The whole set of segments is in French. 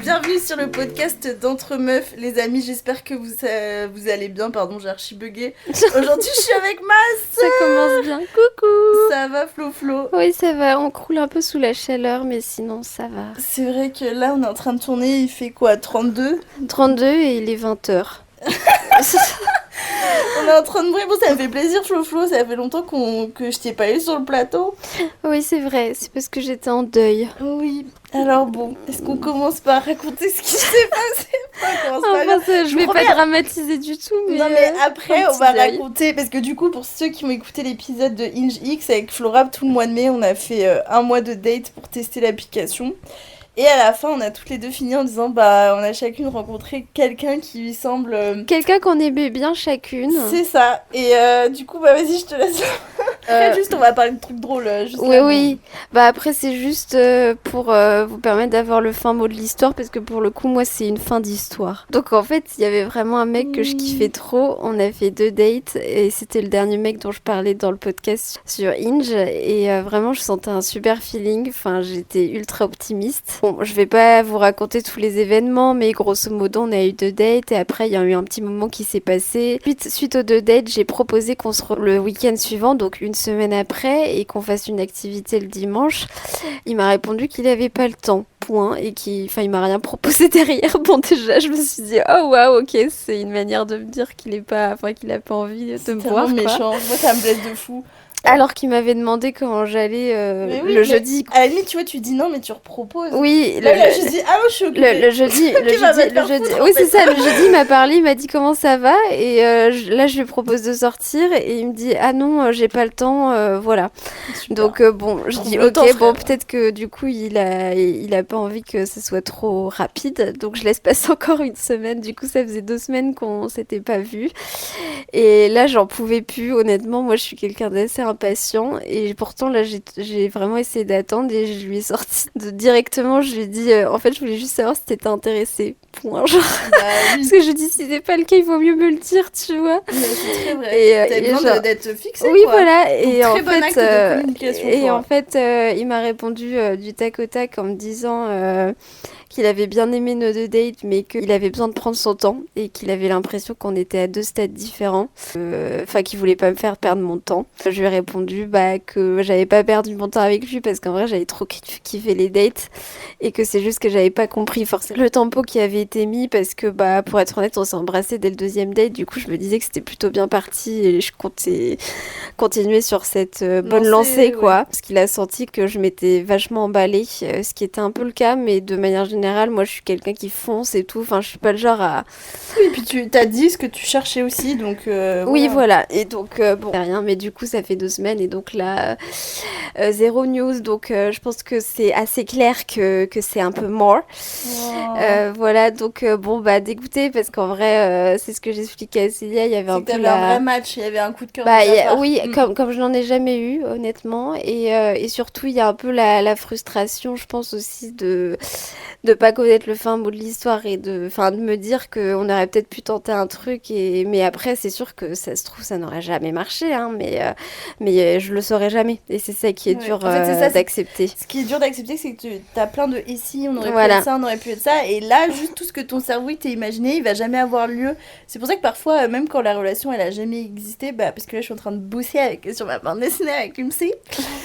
Bienvenue sur le podcast d'Entre Meufs, les amis, j'espère que vous allez bien, pardon j'ai archi bugué. Aujourd'hui je suis avec Mas. Ça commence bien, coucou. Ça va Flo? Oui, ça va, on croule un peu sous la chaleur, mais sinon ça va. C'est vrai que là on est en train de tourner, il fait quoi, 32? 32 et il est 20h. On est en train de brûler, bon ça me fait plaisir Flo, ça fait longtemps que je t'ai pas eu sur le plateau. Oui, c'est vrai, c'est parce que j'étais en deuil. Oui, alors bon, est-ce qu'on commence par raconter ce qui s'est passé? Je vais pas dramatiser du tout, mais... Non mais après on va deuil. raconter, parce que du coup pour ceux qui ont écouté l'épisode de Hinge X avec Flora, tout le mois de mai on a fait un mois de date pour tester l'application. Et à la fin, on a toutes les deux fini en disant bah on a chacune rencontré quelqu'un qui lui semble quelqu'un qu'on aimait bien chacune. C'est ça. Et du coup bah vas-y je te laisse. Après juste on va parler de trucs drôles juste Oui, là, oui. Bah après c'est juste pour vous permettre d'avoir le fin mot de l'histoire parce que pour le coup moi c'est une fin d'histoire. Donc en fait il y avait vraiment un mec que je kiffais trop. On a fait 2 dates et c'était le dernier mec dont je parlais dans le podcast sur Hinge et vraiment je sentais un super feeling. Enfin j'étais ultra optimiste. Bon je vais pas vous raconter tous les événements mais grosso modo on a eu 2 dates et après il y a eu un petit moment qui s'est passé. Suite aux 2 dates j'ai proposé qu'on se le week-end suivant donc une semaine après et qu'on fasse une activité le dimanche. Il m'a répondu qu'il avait pas le temps, point, et il m'a rien proposé derrière. Bon déjà je me suis dit oh waouh ok c'est une manière de me dire qu'il a pas envie de me voir quoi. Méchant, moi ça me blesse de fou. Alors qu'il m'avait demandé comment j'allais oui, le jeudi. À la limite, tu vois, tu dis non, mais tu reproposes. Oui, là, je dis ah, je suis occupée. Le jeudi, foutre, oui, c'est ça. Le jeudi, il m'a parlé, il m'a dit comment ça va. Et là, je lui propose de sortir. Et il me dit ah non, j'ai pas le temps. Voilà. Super. Donc, bon, je dis ok, bon, peut-être que du coup, il a pas envie que ce soit trop rapide. Donc, je laisse passer encore une semaine. Du coup, ça faisait 2 semaines qu'on s'était pas vus. Et là, j'en pouvais plus. Honnêtement, moi, je suis quelqu'un d'assez impatient et pourtant là j'ai vraiment essayé d'attendre et je lui ai sorti directement, je lui ai dit en fait je voulais juste savoir si t'étais intéressée, point, genre oui. Parce que je dis si c'est pas le cas il vaut mieux me le dire, tu vois. Mais c'est très vrai, t'as besoin d'être fixée oui quoi. voilà. Donc, et très bon acte de communication, et en fait il m'a répondu du tac au tac en me disant qu'il avait bien aimé nos 2 dates mais qu'il avait besoin de prendre son temps et qu'il avait l'impression qu'on était à 2 stades différents, qu'il voulait pas me faire perdre mon temps. Je lui ai répondu que j'avais pas perdu mon temps avec lui parce qu'en vrai j'avais trop kiffé les dates et que c'est juste que j'avais pas compris forcément le tempo qui avait été mis parce que pour être honnête on s'est embrassé dès le 2e date, du coup je me disais que c'était plutôt bien parti et je comptais continuer sur cette bonne lancée quoi, ouais. Parce qu'il a senti que je m'étais vachement emballée, ce qui était un peu le cas mais de manière générale moi je suis quelqu'un qui fonce et tout, enfin je suis pas le genre à... Oui, et puis tu t'as dit ce que tu cherchais aussi donc oui voilà, et donc bon rien, mais du coup ça fait 2 semaines et donc là zéro news, donc je pense que c'est assez clair que c'est un peu more. Voilà, donc dégoûtée parce qu'en vrai c'est ce que j'expliquais à Célia, il y avait un peu un vrai match, il y avait un coup de cœur oui, comme je n'en ai jamais eu honnêtement, et surtout il y a un peu la frustration je pense aussi de pas connaître le fin mot de l'histoire et de me dire qu'on aurait peut-être pu tenter un truc mais après c'est sûr que ça se trouve ça n'aurait jamais marché hein, mais je le saurais jamais et c'est ça qui est dur en fait, c'est ça, d'accepter. Ce qui est dur d'accepter c'est que t'as plein de et si on aurait pu être ça, on aurait pu être ça, et là juste tout ce que ton cerveau il t'a imaginé il va jamais avoir lieu. C'est pour ça que parfois même quand la relation elle a jamais existé, parce que là je suis en train de bosser sur ma bande dessinée avec une psy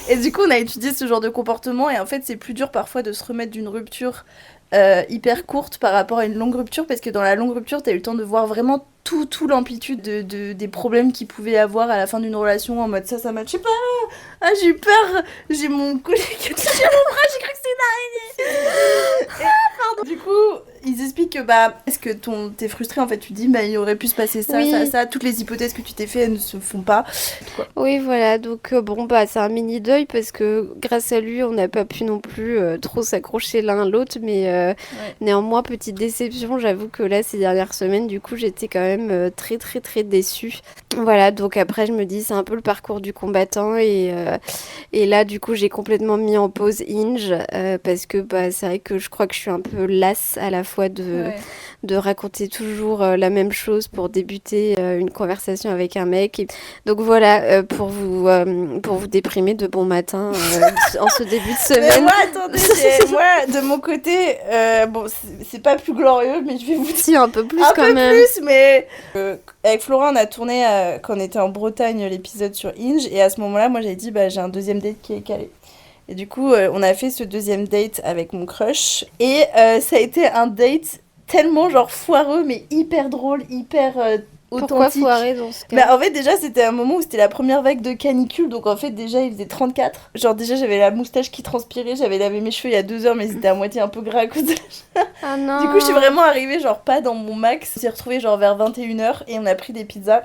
et du coup on a étudié ce genre de comportement et en fait c'est plus dur parfois de se remettre d'une rupture hyper courte par rapport à une longue rupture, parce que dans la longue rupture t'as eu le temps de voir vraiment tout l'amplitude des problèmes qu'il pouvait y avoir à la fin d'une relation, en mode ça matchait pas, ah j'ai eu peur, j'ai mon collègue qui a touché mon bras, j'ai cru que c'était une araignée. Pardon. Du coup ils expliquent que est-ce que t'es frustré en fait, tu dis il aurait pu se passer ça, oui. ça, toutes les hypothèses que tu t'es fait elles ne se font pas quoi. Oui voilà, donc c'est un mini deuil parce que grâce à lui on n'a pas pu non plus trop s'accrocher l'un à l'autre, mais néanmoins petite déception, j'avoue que là ces dernières semaines du coup j'étais quand même très très très déçue. Voilà, donc après je me dis c'est un peu le parcours du combattant et là du coup j'ai complètement mis en pause Hinge parce que c'est vrai que je crois que je suis un peu lasse à la fois fois de raconter toujours la même chose pour débuter une conversation avec un mec. Donc voilà, pour vous déprimer de bon matin en ce début de semaine. Mais moi, attendez, moi, de mon côté, bon, c'est pas plus glorieux, mais je vais vous dire... Si, un peu plus un quand peu même. plus, mais... avec Flora, on a tourné, quand on était en Bretagne, l'épisode sur Hinge, et à ce moment-là, moi, j'avais dit, bah, j'ai un deuxième date qui est calé. Et du coup, on a fait ce deuxième date avec mon crush, et ça a été un date tellement, genre, foireux, mais hyper drôle, hyper... authentique. Pourquoi foirer dans ce cas? Bah, en fait, déjà, c'était un moment où c'était la première vague de canicule, donc en fait, déjà, il faisait 34. Genre, déjà, j'avais la moustache qui transpirait, j'avais lavé mes cheveux il y a 2 heures, mais ils étaient à moitié un peu gras à cause de... Ah non. Du coup, je suis vraiment arrivée, genre, pas dans mon max. On s'est retrouvés, genre, vers 21h, et on a pris des pizzas.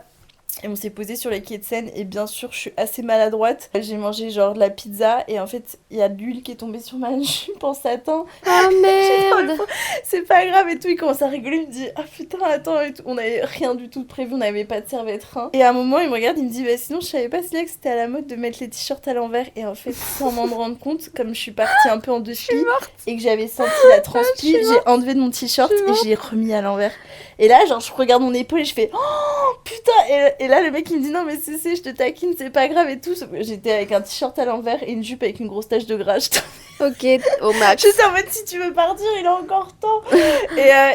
Et on s'est posé sur les quais de Seine, et bien sûr, je suis assez maladroite. J'ai mangé, genre, de la pizza, et en fait, il y a de l'huile qui est tombée sur ma jupe en satin. Ah merde. C'est pas grave et tout, il commence à rigoler, il me dit ah putain attends et tout. On avait rien du tout prévu, on n'avait pas de serviette rien. Et à un moment il me regarde, il me dit bah sinon je savais pas si là que c'était à la mode de mettre les t-shirts à l'envers. Et en fait sans m'en rendre compte, comme je suis partie un peu en dessous et que j'avais senti la transpi, j'ai enlevé de mon t-shirt et j'ai remis à l'envers. Et là genre je regarde mon épaule et je fais oh putain. Et là le mec il me dit non mais c'est je te taquine, c'est pas grave et tout. J'étais avec un t-shirt à l'envers et une jupe avec une grosse tache de gras. Ok, au max. Je sais en fait si tu veux partir il a encore temps.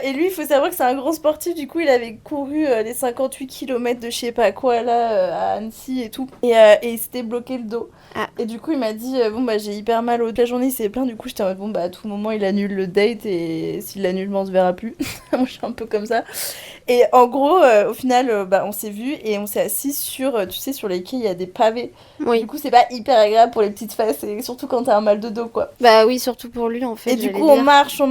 Et lui il faut savoir que c'est un grand sportif, du coup il avait couru les 58 km de je sais pas quoi là à Annecy et tout. Et il s'était bloqué le dos. Ah. Et du coup il m'a dit bon bah j'ai hyper mal au dos. La journée il s'est plaint, du coup j'étais en mode bon bah à tout moment il annule le date et s'il l'annule on se verra plus. Moi je suis un peu comme ça. Et en gros au final bah on s'est vu et on s'est assis sur tu sais sur les quais il y a des pavés. Oui. Du coup c'est pas hyper agréable pour les petites fesses et surtout quand t'as un mal de dos quoi. Bah oui, surtout pour lui en fait. Et du coup, on marche,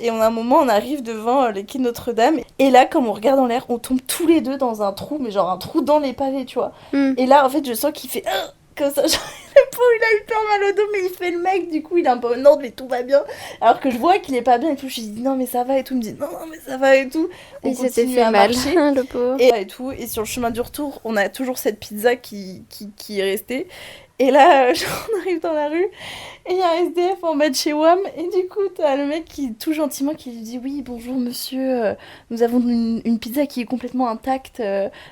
et on a un moment, on arrive devant les quais de Notre-Dame. Et là, comme on regarde en l'air, on tombe tous les deux dans un trou, mais genre un trou dans les pavés, tu vois. Et là, en fait, je sens qu'il fait comme ça. Genre, le pauvre, il a eu peur mal au dos, mais il fait le mec. Du coup, il est un peu non, mais tout va bien. Alors que je vois qu'il est pas bien et tout. Je lui dis non, mais ça va et tout. Il me dit non, mais ça va et tout. Il s'était fait mal, le pauvre. Et tout. Et sur le chemin du retour, on a toujours cette pizza qui est restée. Et là, on arrive dans la rue et il y a un SDF en bas de chez WAM. Et du coup, t'as le mec qui, tout gentiment, qui lui dit oui, bonjour monsieur, nous avons une pizza qui est complètement intacte,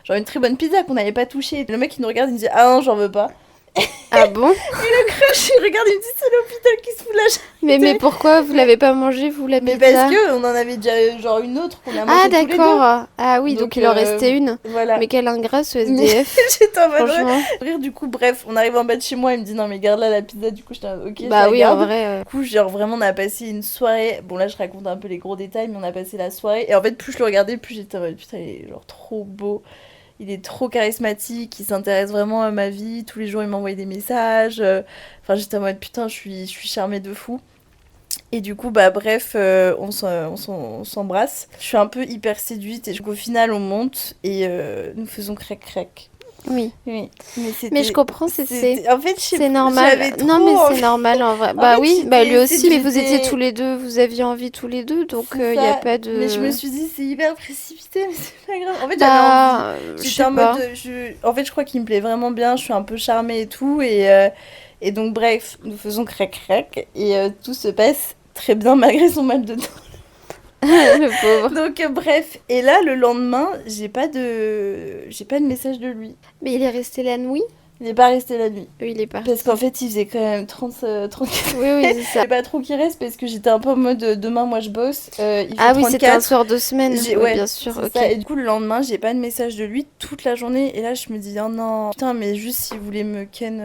genre une très bonne pizza qu'on n'avait pas touchée. Le mec il nous regarde, il nous dit ah non, j'en veux pas. Ah bon? Et le crush il regarde, il me dit c'est l'hôpital qui se fout de la charité. Mais pourquoi vous l'avez pas mangé vous la pizza? Mais parce que on en avait déjà genre une autre qu'on a mangé Ah tous les deux. d'accord. Ah oui, donc il en restait une. Voilà. Mais quel ingrat ce SDF. J'étais en mode franchement. rire. Du coup bref, on arrive en bas de chez moi, il me dit non mais garde là la pizza. Du coup j'étais ok. Bah oui, garde. en vrai. Du coup genre vraiment on a passé une soirée. Bon là je raconte un peu les gros détails, mais on a passé la soirée et en fait plus je le regardais, plus j'étais en mode putain il est genre trop beau. Il est trop charismatique, il s'intéresse vraiment à ma vie. Tous les jours, il m'envoie des messages. Enfin, j'étais en mode putain, je suis charmée de fou. Et du coup, bah bref, on s'embrasse. Je suis un peu hyper séduite et au final, on monte et nous faisons crac-crac. Oui. Mais je comprends, c'est en fait, c'est normal. Non, mais c'est normal en vrai. Bah oui, bah lui aussi, mais vous étiez tous les deux, vous aviez envie tous les deux, donc il y a pas de. Mais je me suis dit, c'est hyper précipité, mais c'est pas grave. En fait, bah, j'avais envie. J'étais en mode. En fait, je crois qu'il me plaît vraiment bien, je suis un peu charmée et tout. Et donc, bref, nous faisons crac-crac et tout se passe très bien malgré son mal de dos. Le pauvre. Donc bref, et là le lendemain, j'ai pas de message de lui. Mais il est resté la nuit? Il est pas resté la nuit. Oui, il est parti. Parce qu'en fait, il faisait quand même 30 Oui, c'est ça. Je pas trop qu'il reste parce que j'étais un peu en mode demain moi je bosse. Il fait ah 34. Oui, c'était un soir de semaine. Ouais, bien sûr. Ok. Ça. Et du coup le lendemain, j'ai pas de message de lui toute la journée et là je me dis oh non, putain mais juste s'il voulait me ken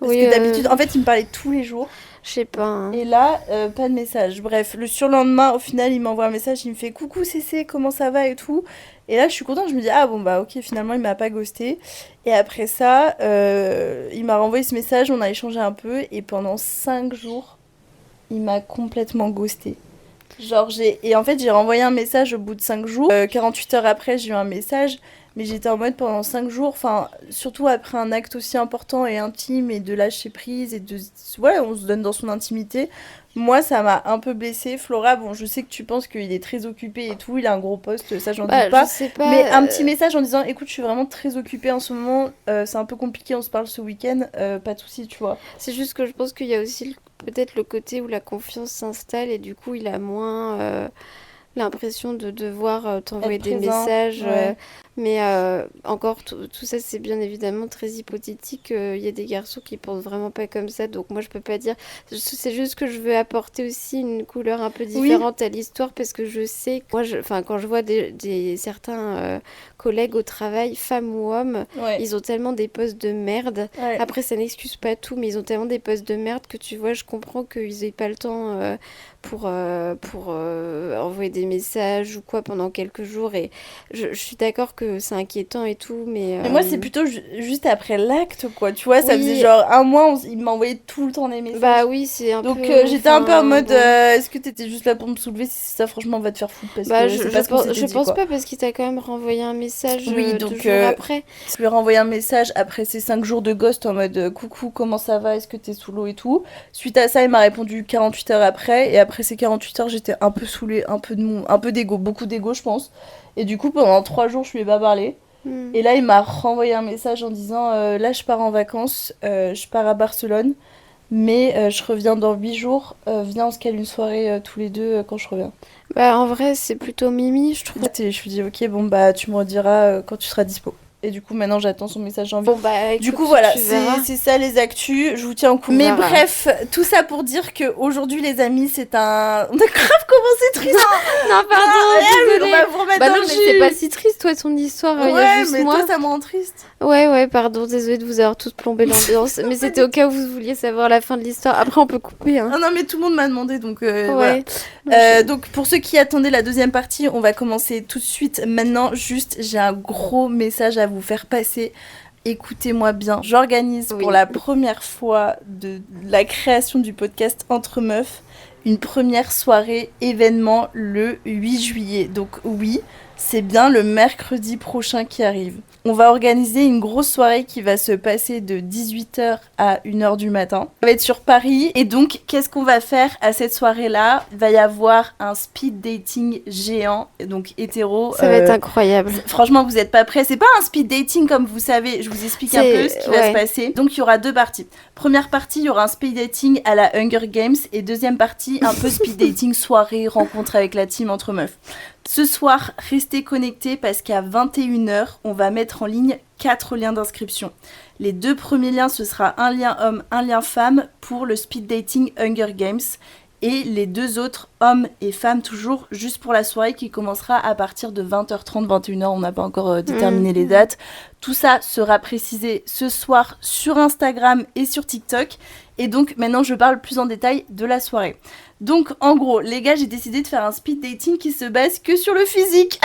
parce que d'habitude en fait, il me parlait tous les jours. Je sais pas. Hein. Et là, pas de message. Bref, le surlendemain, au final, il m'envoie un message, il me fait coucou CC, comment ça va et tout. Et là, je suis contente, je me dis ah bon bah ok, finalement, il m'a pas ghosté. Et après ça, il m'a renvoyé ce message, on a échangé un peu et pendant 5 jours, il m'a complètement ghosté. Genre et en fait, j'ai renvoyé un message au bout de 5 jours. 48 heures après, j'ai eu un message. Mais j'étais en mode pendant 5 jours, enfin, surtout après un acte aussi important et intime et de lâcher prise et de... Ouais, on se donne dans son intimité. Moi, ça m'a un peu blessée. Flora, bon, je sais que tu penses qu'il est très occupé et tout, il a un gros poste, ça j'en doute pas. Je sais pas. Mais un petit message en disant, écoute, je suis vraiment très occupée en ce moment, c'est un peu compliqué, on se parle ce week-end, pas de soucis, tu vois. C'est juste que je pense qu'il y a aussi peut-être le côté où la confiance s'installe et du coup, il a moins l'impression de devoir t'envoyer des messages. Mais encore, tout ça, c'est bien évidemment très hypothétique. Il y a des garçons qui pensent vraiment pas comme ça, donc moi, je peux pas dire. C'est juste que je veux apporter aussi une couleur un peu différente à l'histoire parce que je sais que moi, quand je vois certains collègues au travail, femmes ou hommes, ils ont tellement des postes de merde. Après, ça n'excuse pas tout, mais ils ont tellement des postes de merde que tu vois, je comprends qu'ils aient pas le temps pour envoyer des messages ou quoi pendant quelques jours. Et je suis d'accord que c'est inquiétant et tout, mais moi, c'est plutôt juste après l'acte, quoi. Tu vois, ça faisait genre un mois, il m'envoyait tout le temps des messages. Bah oui, c'est un donc, peu... Donc, j'étais un peu en mode, est-ce que t'étais juste là pour me soulever? Si c'est ça, franchement, on va te faire foutre. Parce que je pense pas, parce qu'il t'a quand même renvoyé un message 2 jours après. Je lui ai renvoyé un message après ces 5 jours de ghost en mode, coucou, comment ça va? Est-ce que t'es sous l'eau et tout? Suite à ça, il m'a répondu 48 heures après. Et après ces 48 heures, j'étais un peu saoulée, un peu d'ego, beaucoup d'ego, je pense. Et du coup, pendant 3 jours, je lui ai pas parlé. Et là, il m'a renvoyé un message en disant là, je pars en vacances, je pars à Barcelone, mais je reviens dans 8 jours. Viens, on se cale une soirée tous les deux quand je reviens. Bah, en vrai, c'est plutôt Mimi, je trouve. Et je lui dis ok, bon, bah, tu me rediras quand tu seras dispo. Et du coup, maintenant, j'attends son message en Bon, bah, écoute, du coup, voilà, c'est ça les actus. Je vous tiens au courant. Mais bref, tout ça pour dire qu'aujourd'hui, les amis, c'est un. On a grave commencé triste. Non, pardon, désolée. On va vous remettre non, mais c'est pas si triste, toi, ton histoire. Ouais, y a juste mais moi. toi, ça me rend triste. Ouais, pardon, désolée de vous avoir tous plombé l'ambiance. Mais c'était au cas où vous vouliez savoir la fin de l'histoire. Après, on peut couper. Hein. Non, mais tout le monde m'a demandé, donc voilà. Donc, pour ceux qui attendaient la deuxième partie, on va commencer tout de suite. Maintenant, juste, j'ai un gros message à vous faire passer. Écoutez-moi bien. J'organise pour la première fois de la création du podcast Entre Meufs une première soirée événement le 8 juillet. Donc oui, c'est bien le mercredi prochain qui arrive. On va organiser une grosse soirée qui va se passer de 18h à 1h du matin. Ça va être sur Paris. Et donc, qu'est-ce qu'on va faire à cette soirée-là? Il va y avoir un speed dating géant, donc hétéro. Ça va être incroyable. Franchement, vous n'êtes pas prêts. C'est pas un speed dating comme vous savez. Je vous explique un peu ce qui va se passer. Donc, il y aura 2 parties. Première partie, il y aura un speed dating à la Hunger Games. Et deuxième partie, un peu speed dating, soirée, rencontre avec la team Entre Meufs. Ce soir, restez connectés parce qu'à 21h, on va mettre en ligne 4 liens d'inscription. Les 2 premiers liens, ce sera un lien homme, un lien femme pour le speed dating Hunger Games. Et les 2 autres, hommes et femmes toujours, juste pour la soirée qui commencera à partir de 20h30, 21h. On n'a pas encore déterminé les dates. Tout ça sera précisé ce soir sur Instagram et sur TikTok. Et donc, maintenant, je parle plus en détail de la soirée. Donc, en gros, les gars, j'ai décidé de faire un speed dating qui se base que sur le physique.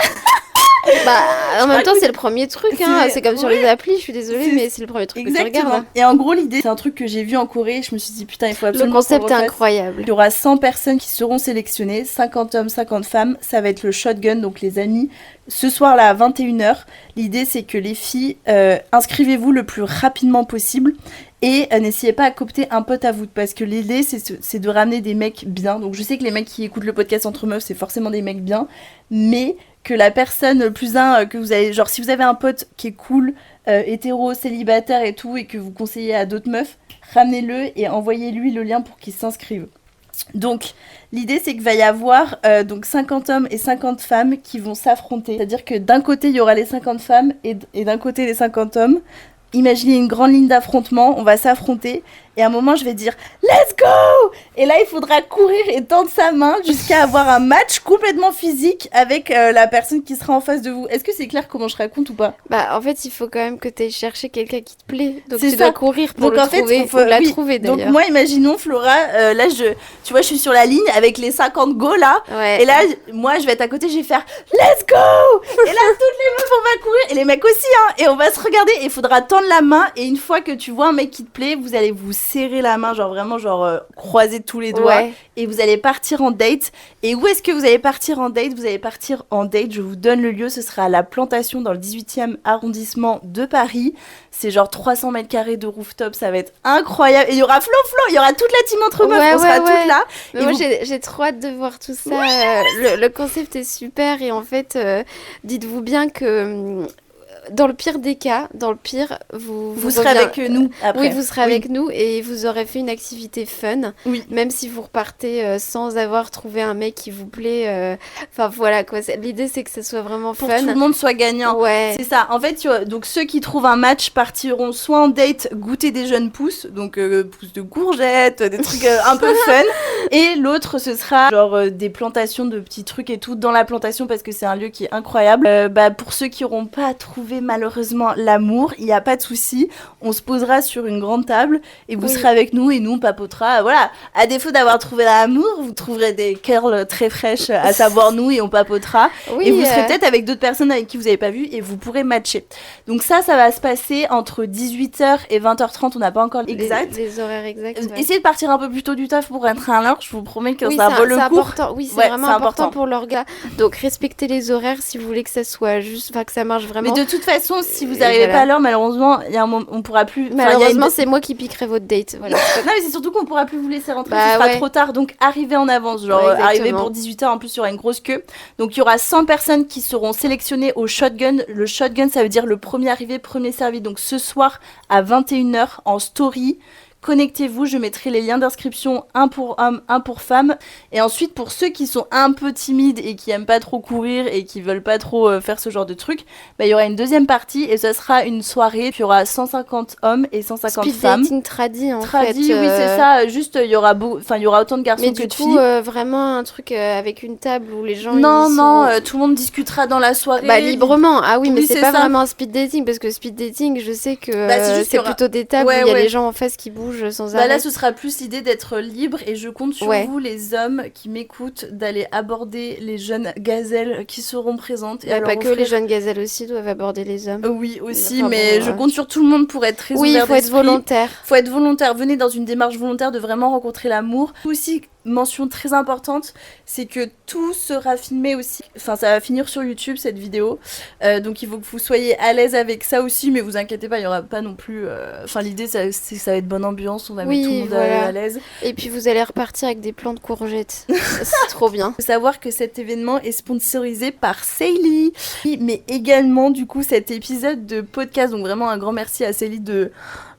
Bah, en même temps, c'est le premier truc, hein. C'est comme sur les applis, je suis désolée, mais c'est le premier truc que tu regardes. Et en gros, l'idée, c'est un truc que j'ai vu en Corée. Je me suis dit, putain, il faut absolument. Le concept est incroyable. Il y aura 100 personnes qui seront sélectionnées, 50 hommes, 50 femmes. Ça va être le shotgun, donc les amis. Ce soir-là, à 21h, l'idée, c'est que les filles, inscrivez-vous le plus rapidement possible. Et n'essayez pas à coopter un pote à vous, parce que l'idée, c'est de ramener des mecs bien. Donc, je sais que les mecs qui écoutent le podcast Entre Meufs, c'est forcément des mecs bien. Mais que la personne plus que vous avez... Genre, si vous avez un pote qui est cool, hétéro, célibataire et tout, et que vous conseillez à d'autres meufs, ramenez-le et envoyez-lui le lien pour qu'il s'inscrive. Donc, l'idée, c'est qu'il va y avoir donc 50 hommes et 50 femmes qui vont s'affronter. C'est-à-dire que d'un côté, il y aura les 50 femmes et d'un côté, les 50 hommes. Imaginez une grande ligne d'affrontement, on va s'affronter et à un moment je vais dire let's go, et là il faudra courir et tendre sa main jusqu'à avoir un match complètement physique avec la personne qui sera en face de vous. Est-ce que c'est clair comment je raconte ou pas? Bah en fait il faut quand même que tu ailles chercher quelqu'un qui te plaît, donc tu dois courir pour donc, le trouver, pour la trouver d'ailleurs. Donc moi imaginons Flora, là tu vois je suis sur la ligne avec les 50 go là, et là moi je vais être à côté, je vais faire let's go, et là toutes les meufs on va courir et les mecs aussi hein, et on va se regarder et il faudra tendre la main, et une fois que tu vois un mec qui te plaît, vous allez vous serrer la main, genre vraiment croiser tous les doigts, et vous allez partir en date. Et où est-ce que vous allez partir en date? Vous allez partir en date, je vous donne le lieu, ce sera à la Plantation dans le 18e arrondissement de Paris. C'est genre 300 mètres carrés de rooftop, ça va être incroyable. Et il y aura Flo, il y aura toute la team Entre Meufs, on sera toutes là. Mais moi j'ai trop hâte de voir tout ça. Le concept est super, et en fait dites-vous bien que dans le pire des cas, vous serez avec nous après. Oui, vous serez avec nous et vous aurez fait une activité fun. Oui. Même si vous repartez sans avoir trouvé un mec qui vous plaît. Enfin voilà quoi. L'idée c'est que ça soit vraiment pour fun. Pour tout le monde soit gagnant. Ouais. C'est ça. En fait, donc ceux qui trouvent un match partiront soit en date goûter des jeunes pousses, donc pousses de courgettes, des trucs un peu fun. Et l'autre, ce sera genre des plantations de petits trucs et tout dans la plantation parce que c'est un lieu qui est incroyable. Pour ceux qui n'auront pas trouvé malheureusement l'amour, il n'y a pas de souci. On se posera sur une grande table et vous serez avec nous et nous on papotera. Voilà. À défaut d'avoir trouvé l'amour, vous trouverez des curls très fraîches, à savoir nous, et on papotera. Oui, et vous serez peut-être avec d'autres personnes avec qui vous n'avez pas vu et vous pourrez matcher. Donc ça va se passer entre 18h et 20h30. On n'a pas encore exact. Les horaires exacts. Essayez de partir un peu plus tôt du taf pour être à l'heure. Je vous promets que ça vaut le coup. Important. Oui, c'est vraiment important pour l'orga. Donc respectez les horaires si vous voulez que ça soit juste, enfin que ça marche vraiment. Mais de toute façon, si vous n'arrivez pas à l'heure, malheureusement, il y a un moment, on pourra plus. Malheureusement, c'est moi qui piquerai votre date. Voilà. Non, mais c'est surtout qu'on pourra plus vous laisser rentrer. Ce sera trop tard. Donc arrivez en avance, genre arrivez pour 18h. En plus, il y aura une grosse queue. Donc il y aura 100 personnes qui seront sélectionnées au shotgun. Le shotgun, ça veut dire le premier arrivé, premier servi. Donc ce soir à 21h en story. Connectez-vous, je mettrai les liens d'inscription, un pour homme, un pour femme. Et ensuite, pour ceux qui sont un peu timides et qui aiment pas trop courir et qui veulent pas trop faire ce genre de truc, il y aura une deuxième partie et ce sera une soirée. Puis il y aura 150 hommes et 150 femmes. Speed dating tradi en fait. Oui, c'est ça. Juste, il y aura autant de garçons que de filles. Mais du coup, vraiment un truc avec une table où les gens... Non, tout le monde discutera dans la soirée. Librement. Ah oui, mais c'est pas vraiment un speed dating parce que speed dating, je sais que c'est plutôt des tables où il y a les gens en face qui bougent sans arrêt. Là, ce sera plus l'idée d'être libre et je compte sur vous, les hommes qui m'écoutent, d'aller aborder les jeunes gazelles qui seront présentes. Et pas que les jeunes gazelles aussi doivent aborder les hommes. Oui, aussi, mais je compte sur tout le monde pour être très ouvert d'esprit. Oui, il faut être volontaire. Faut être volontaire. Venez dans une démarche volontaire de vraiment rencontrer l'amour. Aussi, mention très importante, c'est que tout sera filmé aussi. Enfin, ça va finir sur YouTube, cette vidéo. Donc, il faut que vous soyez à l'aise avec ça aussi, mais vous inquiétez pas, il y aura pas non plus... Enfin, l'idée, ça va être bonne ambiance, on va mettre tout le monde à l'aise. Et puis, vous allez repartir avec des plants de courgettes. C'est trop bien. Il faut savoir que cet événement est sponsorisé par Sailly, mais également, du coup, cet épisode de podcast. Donc, vraiment, un grand merci à Sailly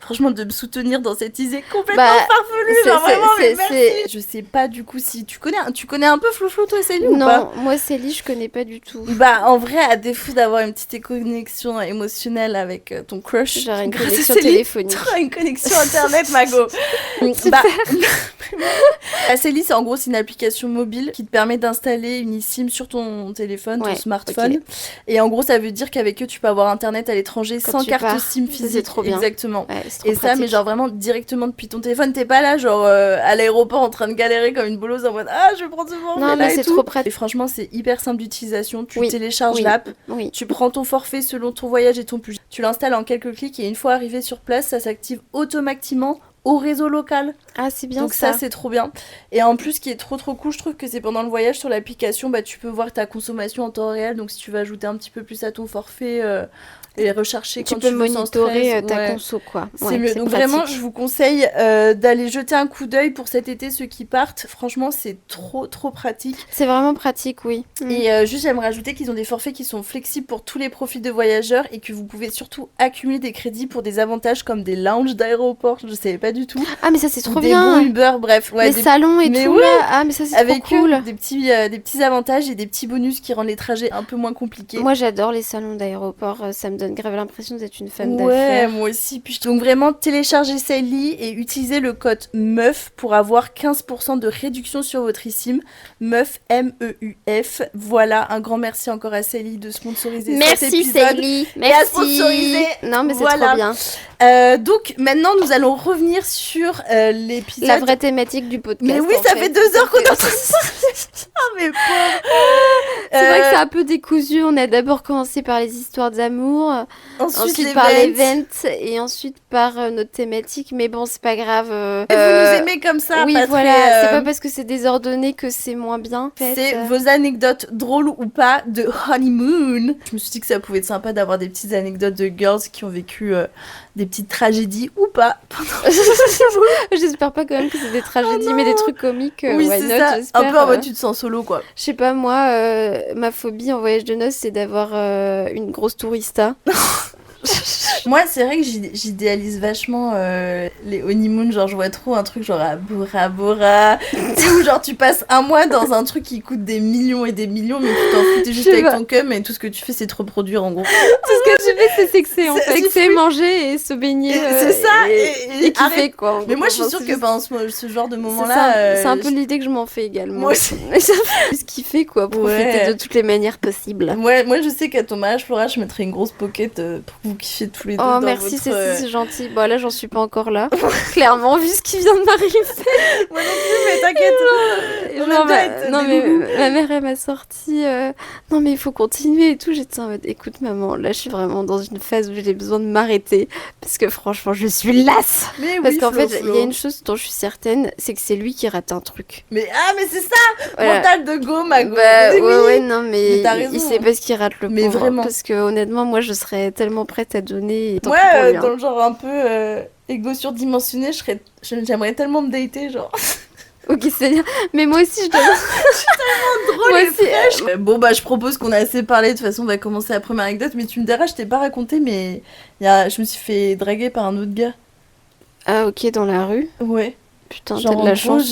franchement, de me soutenir dans cette idée complètement farfelue, genre vraiment, mais merci. Je sais pas du coup si tu connais un peu Flouflou toi Célie ou pas? Non, moi Célie je connais pas du tout. En vrai, à défaut d'avoir une petite connexion émotionnelle avec ton crush, genre une connexion téléphonique. Une connexion internet, Mago. Célie, c'est en gros une application mobile qui te permet d'installer une eSIM sur ton téléphone, ton smartphone. Okay. Et en gros, ça veut dire qu'avec eux, tu peux avoir internet à l'étranger sans carte SIM physique. C'est trop bien. Exactement. Ouais, et ça, mais genre vraiment directement depuis ton téléphone, t'es pas là genre à l'aéroport en train de galérer comme une bolosse en mode je vais prendre ce forfait. Non, mais c'est trop pratique. Et franchement, c'est hyper simple d'utilisation. Tu télécharges l'app, tu prends ton forfait selon ton voyage et ton budget. Tu l'installes en quelques clics et une fois arrivé sur place, ça s'active automatiquement au réseau local. Ah, c'est bien. Donc ça c'est trop bien. Et en plus, ce qui est trop cool, je trouve que c'est pendant le voyage sur l'application, tu peux voir ta consommation en temps réel. Donc si tu veux ajouter un petit peu plus à ton forfait et rechercher quand tu veux monitorer ta conso quoi. C'est mieux. Donc pratique. Vraiment, je vous conseille d'aller jeter un coup d'œil pour cet été, ceux qui partent. Franchement, c'est trop pratique. C'est vraiment pratique, oui. Et juste, j'aimerais ajouter qu'ils ont des forfaits qui sont flexibles pour tous les profils de voyageurs et que vous pouvez surtout accumuler des crédits pour des avantages comme des lounges d'aéroport. Je savais pas du tout. Ah, mais ça c'est trop des bien. Des bons Uber, bref. Les salons et tout là. Ah, mais ça c'est avec trop cool. Des petits avantages et des petits bonus qui rendent les trajets un peu moins compliqués. Moi, j'adore les salons d'aéroport. Ça me donne grave l'impression d'être une femme d'affaires. Ouais, moi aussi. Puis, donc vraiment, téléchargez Sailly et utilisez le code MEUF pour avoir 15% de réduction sur votre eSIM. MEUF, M-E-U-F. Voilà, un grand merci encore à Sailly de sponsoriser cet épisode. Merci Sailly. Merci. Et à sponsoriser. Non, mais c'est trop bien. Donc maintenant, nous allons revenir sur l'épisode. La vraie thématique du podcast. Mais oui, ça fait 2 heures qu'on est en train de parler. Ah, mais pauvre. C'est vrai que c'est un peu décousu. On a d'abord commencé par les histoires d'amour, ensuite par l'event et ensuite par notre thématique. Mais bon, c'est pas grave. Vous nous aimez comme ça. Oui, voilà. C'est pas parce que c'est désordonné que c'est moins bien. En fait. C'est vos anecdotes drôles ou pas de honeymoon. Je me suis dit que ça pouvait être sympa d'avoir des petites anecdotes de girls qui ont vécu des petites tragédies ou pas. J'espère pas quand même que c'est des tragédies, mais des trucs comiques. Oui, why c'est not, ça. j'espère. Un peu en mode tu te sens solo, quoi. Je sais pas, moi, ma phobie en voyage de noces, c'est d'avoir une grosse tourista. Moi, c'est vrai que j'idéalise vachement les honeymoon. Genre, je vois trop un truc genre à Bora Bora. Tu sais, où genre tu passes un mois dans un truc qui coûte des millions et des millions, mais tu t'en fous, t'es juste avec ton cum et tout ce que tu fais, c'est te reproduire en gros. Tout ce que tu fais, c'est sexer en fait. C'est manger et se baigner. C'est ça, et kiffer quoi. Mais moi, je suis sûre que pendant ce genre de moment-là. C'est un peu l'idée que je m'en fais également. Moi aussi. Juste kiffer quoi, profiter de toutes les manières possibles. Moi, je sais qu'à ton mariage, Flora, je mettrai une grosse pocket pour que vous kiffiez tous les deux. Oh, merci, c'est gentil. Bon, là, j'en suis pas encore là. Clairement, vu ce qui vient de m'arriver. Moi non plus, mais t'inquiète. Non, mais ma mère, elle m'a sorti. Non, mais il faut continuer et tout. J'étais en mode, écoute, maman, là, je suis vraiment dans une phase où j'ai besoin de m'arrêter. Parce que franchement, je suis lasse. Mais parce oui, qu'en fait, Flo. il y a une chose dont je suis certaine, c'est que c'est lui qui rate un truc. Mais c'est ça, mental de go, ma go. Ouais, non, mais t'as raison, il sait pas ce qu'il rate le mais pauvre. Vraiment. Parce que honnêtement, moi, je serais tellement prête à donner. Ouais, dans le genre un peu égo surdimensionné, j'aimerais tellement me dater, genre. Ok, c'est bien. Mais moi aussi, je dois... Je suis tellement drôle et fraîche. Bon, bah, je propose qu'on a assez parlé. De toute façon, on va commencer la première anecdote. Mais tu me diras, je t'ai pas raconté, mais je me suis fait draguer par un autre gars. Ah, ok, dans la rue? Ouais. Putain, genre, t'as de la chance.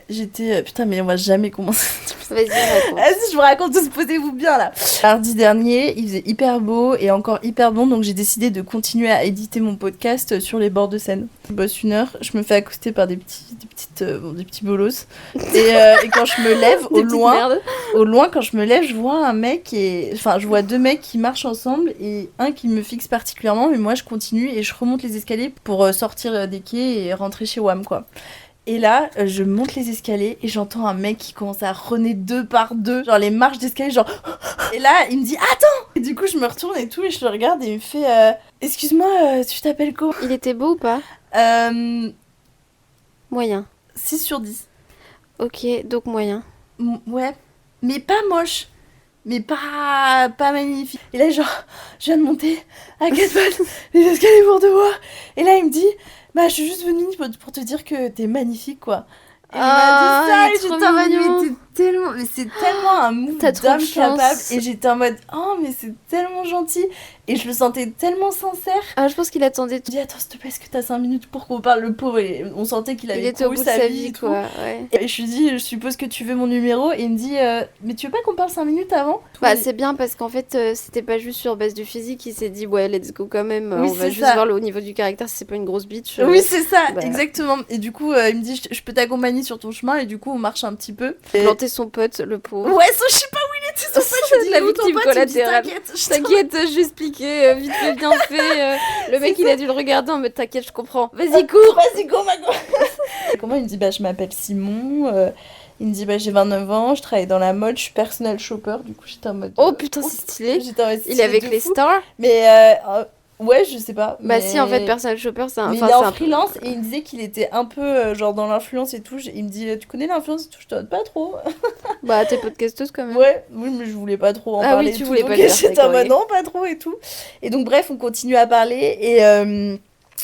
J'étais... Putain, mais on va jamais commencer. Vas-y, raconte. Vas-y, je vous raconte, tous posez-vous bien, là. Mardi dernier, il faisait hyper beau et encore hyper bon, donc j'ai décidé de continuer à éditer mon podcast sur les bords de Seine. Je bosse 1 heure, je me fais accoster par des petits bolos. Et quand je me lève, au loin, quand je me lève, je vois un mec je vois 2 mecs qui marchent ensemble et un qui me fixe particulièrement, mais moi je continue et je remonte les escaliers pour sortir des quais et rentrer chez WAM, quoi. Et là, je monte les escaliers et j'entends un mec qui commence à runner 2 par 2, genre les marches d'escalier, genre... Et là, il me dit « Attends !» Et du coup, je me retourne et tout, et je le regarde et il me fait « Excuse-moi, tu t'appelles comment ?» Il était beau ou pas? Moyen. 6 sur 10. Ok, donc moyen. Ouais, mais pas moche. Mais pas magnifique. Et là, genre, je viens de monter à 4 pattes les escaliers pour te voir. Et là, il me dit... Bah, je suis juste venue pour te dire que t'es magnifique, quoi. Et il m'a dit ça, et j'étais en mode, mais c'est tellement un move d'homme capable. Et j'étais en mode, oh, mais c'est tellement gentil. Et je le sentais tellement sincère. Ah, je pense qu'il attendait. Je dis, attends, s'il te plaît, est-ce que t'as 5 minutes pour qu'on parle, le pauvre? Et on sentait qu'il avait était au bout de sa vie, quoi. Ouais. Et je lui dis, je suppose que tu veux mon numéro. Et il me dit, mais tu veux pas qu'on parle 5 minutes avant? Bah, c'est bien parce qu'en fait, c'était pas juste sur base du physique. Il s'est dit, ouais, let's go quand même. Oui, on va juste voir au niveau du caractère si c'est pas une grosse bitch. Oui, c'est ça, exactement. Et du coup, il me dit, je peux t'accompagner sur ton chemin. Et du coup, on marche un petit peu. Planter son pote, le pauvre. Ouais, je sais pas où il était, son pote. Je lui dis, la victime collatérale. T'inquiète, j'ai expliqué vite fait, bien fait. Le mec, il a dû le regarder en mode t'inquiète, je comprends. Vas-y, cours. Vas-y, go, ma go. Comment il me dit, bah, je m'appelle Simon. Il me dit, bah, j'ai 29 ans, je travaille dans la mode, je suis personal shopper. Du coup, j'étais en mode. Oh putain, c'est stylé. Il est avec les stars. Mais ouais, je sais pas. Bah si, en fait, personal shopper, c'est un... Mais il est en freelance et il me disait qu'il était un peu genre dans l'influence et tout. Il me dit, tu connais l'influence et tout? Je te donne pas trop. Bah, t'es podcasteuse quand même. Ouais, oui, mais je voulais pas trop en parler. Ah oui, tu voulais pas le dire. J'étais en mode non, pas trop et tout. Et donc, bref, on continue à parler et...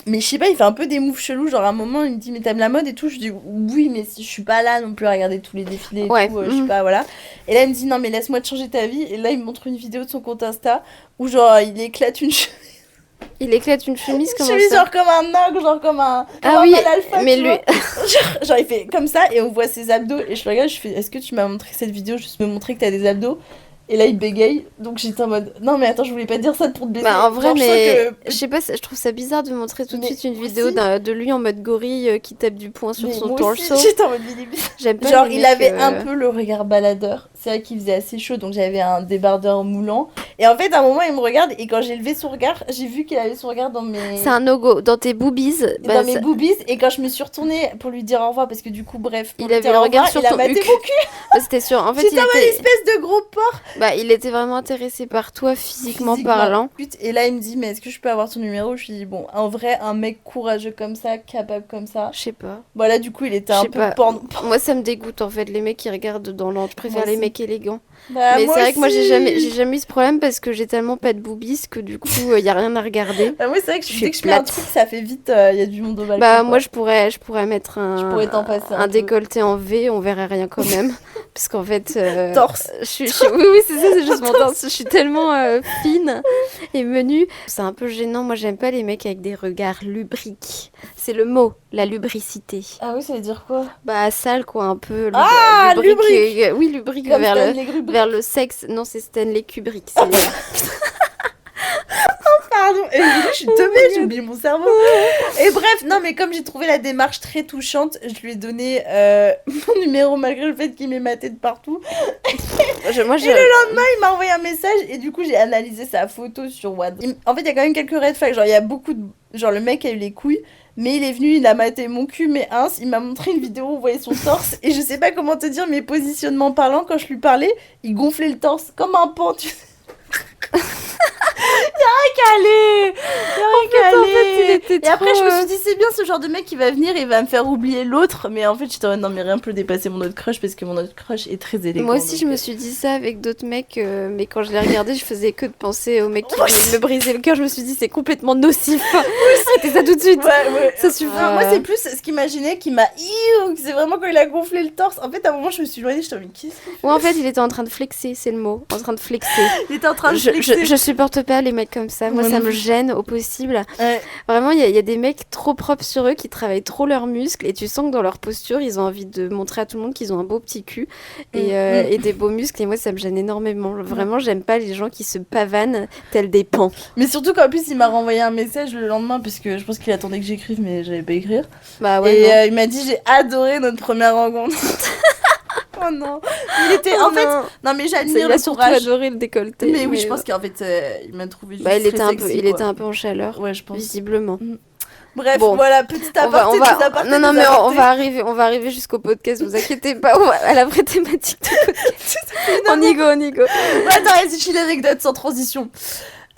Mais je sais pas, il fait un peu des moves chelous. Genre, à un moment, il me dit, mais t'aimes la mode et tout? Je dis, oui, mais je suis pas là non plus à regarder tous les défilés et tout. Je suis pas, voilà. Et là, il me dit, non, mais laisse-moi te changer ta vie. Et là, il me montre une vidéo de son compte Insta où, genre, il éclate une chemise. Il éclate une chemise comme ça. Genre comme un ogre, genre comme un. Ah oui, alpha, mais lui. genre, il fait comme ça et on voit ses abdos. Et je le regarde, je fais, est-ce que tu m'as montré cette vidéo juste me montrer que t'as des abdos? Et là, il bégaye. Donc j'étais en mode, non, mais attends, je voulais pas dire ça pour te blesser. Bah, en vrai, mais je sais pas, je trouve ça bizarre de montrer tout de suite une vidéo de lui en mode gorille qui tape du poing sur son torso. J'étais en mode J'aime pas. Genre, il avait un peu le regard baladeur. C'est vrai qu'il faisait assez chaud, donc j'avais un débardeur moulant. Et en fait, à un moment, il me regarde, et quand j'ai levé son regard, j'ai vu qu'il avait son regard dans mes... C'est un no-go, dans tes boobies. Dans mes boobies, et quand je me suis retournée pour lui dire au revoir, parce que du coup, bref, il avait le regard sur ton huc. C'était sûr, en fait, il était... une espèce de gros porc. Bah, il était vraiment intéressé par toi, physiquement parlant. Et là, il me dit, mais est-ce que je peux avoir ton numéro? Je lui dis, bon, en vrai, un mec courageux comme ça, capable comme ça... Je sais pas. Voilà, du coup, il était un peu porno. Moi, ça me dégoûte, en fait, les mecs qui regardent dans l'angle. Je préfère les mecs mec élégant. Bah, Mais moi c'est vrai que moi, aussi. j'ai jamais eu ce problème parce que j'ai tellement pas de boobies que du coup, il y a rien à regarder. Bah, moi, c'est vrai que Je suis dès que je mets un plate. truc, ça fait vite, il y a du monde au balcon. Bah, quoi. moi, je pourrais mettre Je pourrais t'en passer un peu. décolleté en V, on verrait rien quand même. Parce qu'en fait. Torse. Oui, c'est ça, c'est juste mon torse. Je suis tellement fine et menue. C'est un peu gênant. Moi, j'aime pas les mecs avec des regards lubriques. C'est le mot, la lubricité. Ah oui, ça veut dire quoi? Bah, sale, quoi, un peu. Ah, lubrique. Oui, lubrique Comme vers Stanley Kubrick. vers le sexe. Non, c'est Stanley Kubrick. Pardon, et je suis tombée, j'ai oublié mon cerveau. Et bref, non, mais comme j'ai trouvé la démarche très touchante, je lui ai donné mon numéro malgré le fait qu'il m'ait maté de partout. Et le lendemain, il m'a envoyé un message et du coup, j'ai analysé sa photo sur WhatsApp. En fait, il y a quand même quelques red flags. Genre, il y a beaucoup de. Genre, le mec a eu les couilles, mais il est venu, il a maté mon cul, mais il m'a montré une vidéo où on voyait son torse. Et je sais pas comment te dire, mais positionnement parlant, quand je lui parlais, il gonflait le torse comme un pan, tu sais. Calé. Et après, je me suis dit, c'est bien ce genre de mec qui va venir et va me faire oublier l'autre. Mais en fait, j'étais en mode, non, mais rien peut dépasser mon autre crush parce que mon autre crush est très élégant. Moi aussi, je me suis dit ça avec d'autres mecs, mais quand je les regardais, je faisais que de penser aux mecs qui venaient me briser le cœur. Je me suis dit, c'est complètement nocif. Arrêtez ça tout de suite. Ouais. Ça suffit. Non, moi, c'est plus ce qu'il imaginait qui m'a. C'est vraiment quand il a gonflé le torse. En fait, à un moment, je me suis éloignée. Je me suis dit, qu'est-ce qu'il fait? Ouais, en fait, il était en train de flexer, c'est le mot. En train de flexer. Il était en train de flexer. Je supporte pas les mecs comme ça. Moi, ça me gêne au possible. Ouais. Vraiment, il y a des mecs trop propres sur eux qui travaillent trop leurs muscles et tu sens que dans leur posture, ils ont envie de montrer à tout le monde qu'ils ont un beau petit cul et des beaux muscles. Et moi, ça me gêne énormément. Vraiment, j'aime pas les gens qui se pavanent tels des pans. Mais surtout qu'en plus, il m'a renvoyé un message le lendemain parce que je pense qu'il attendait que j'écrive, mais j'avais pas écrire. Bah ouais. Et il m'a dit, j'ai adoré notre première rencontre. Oh non. Il était en fait. Non mais j'admire le surtout courage. adoré le décolleté. Mais oui, je pense qu'en fait, il m'a trouvé juste bah, il très était un peu en chaleur. Ouais, je pense. Visiblement. Bref, voilà, petit aparté, Non, mais on va arriver jusqu'au podcast, vous inquiétez pas, à la vraie thématique du podcast. on y go. Attends, c'est une anecdote sans transition.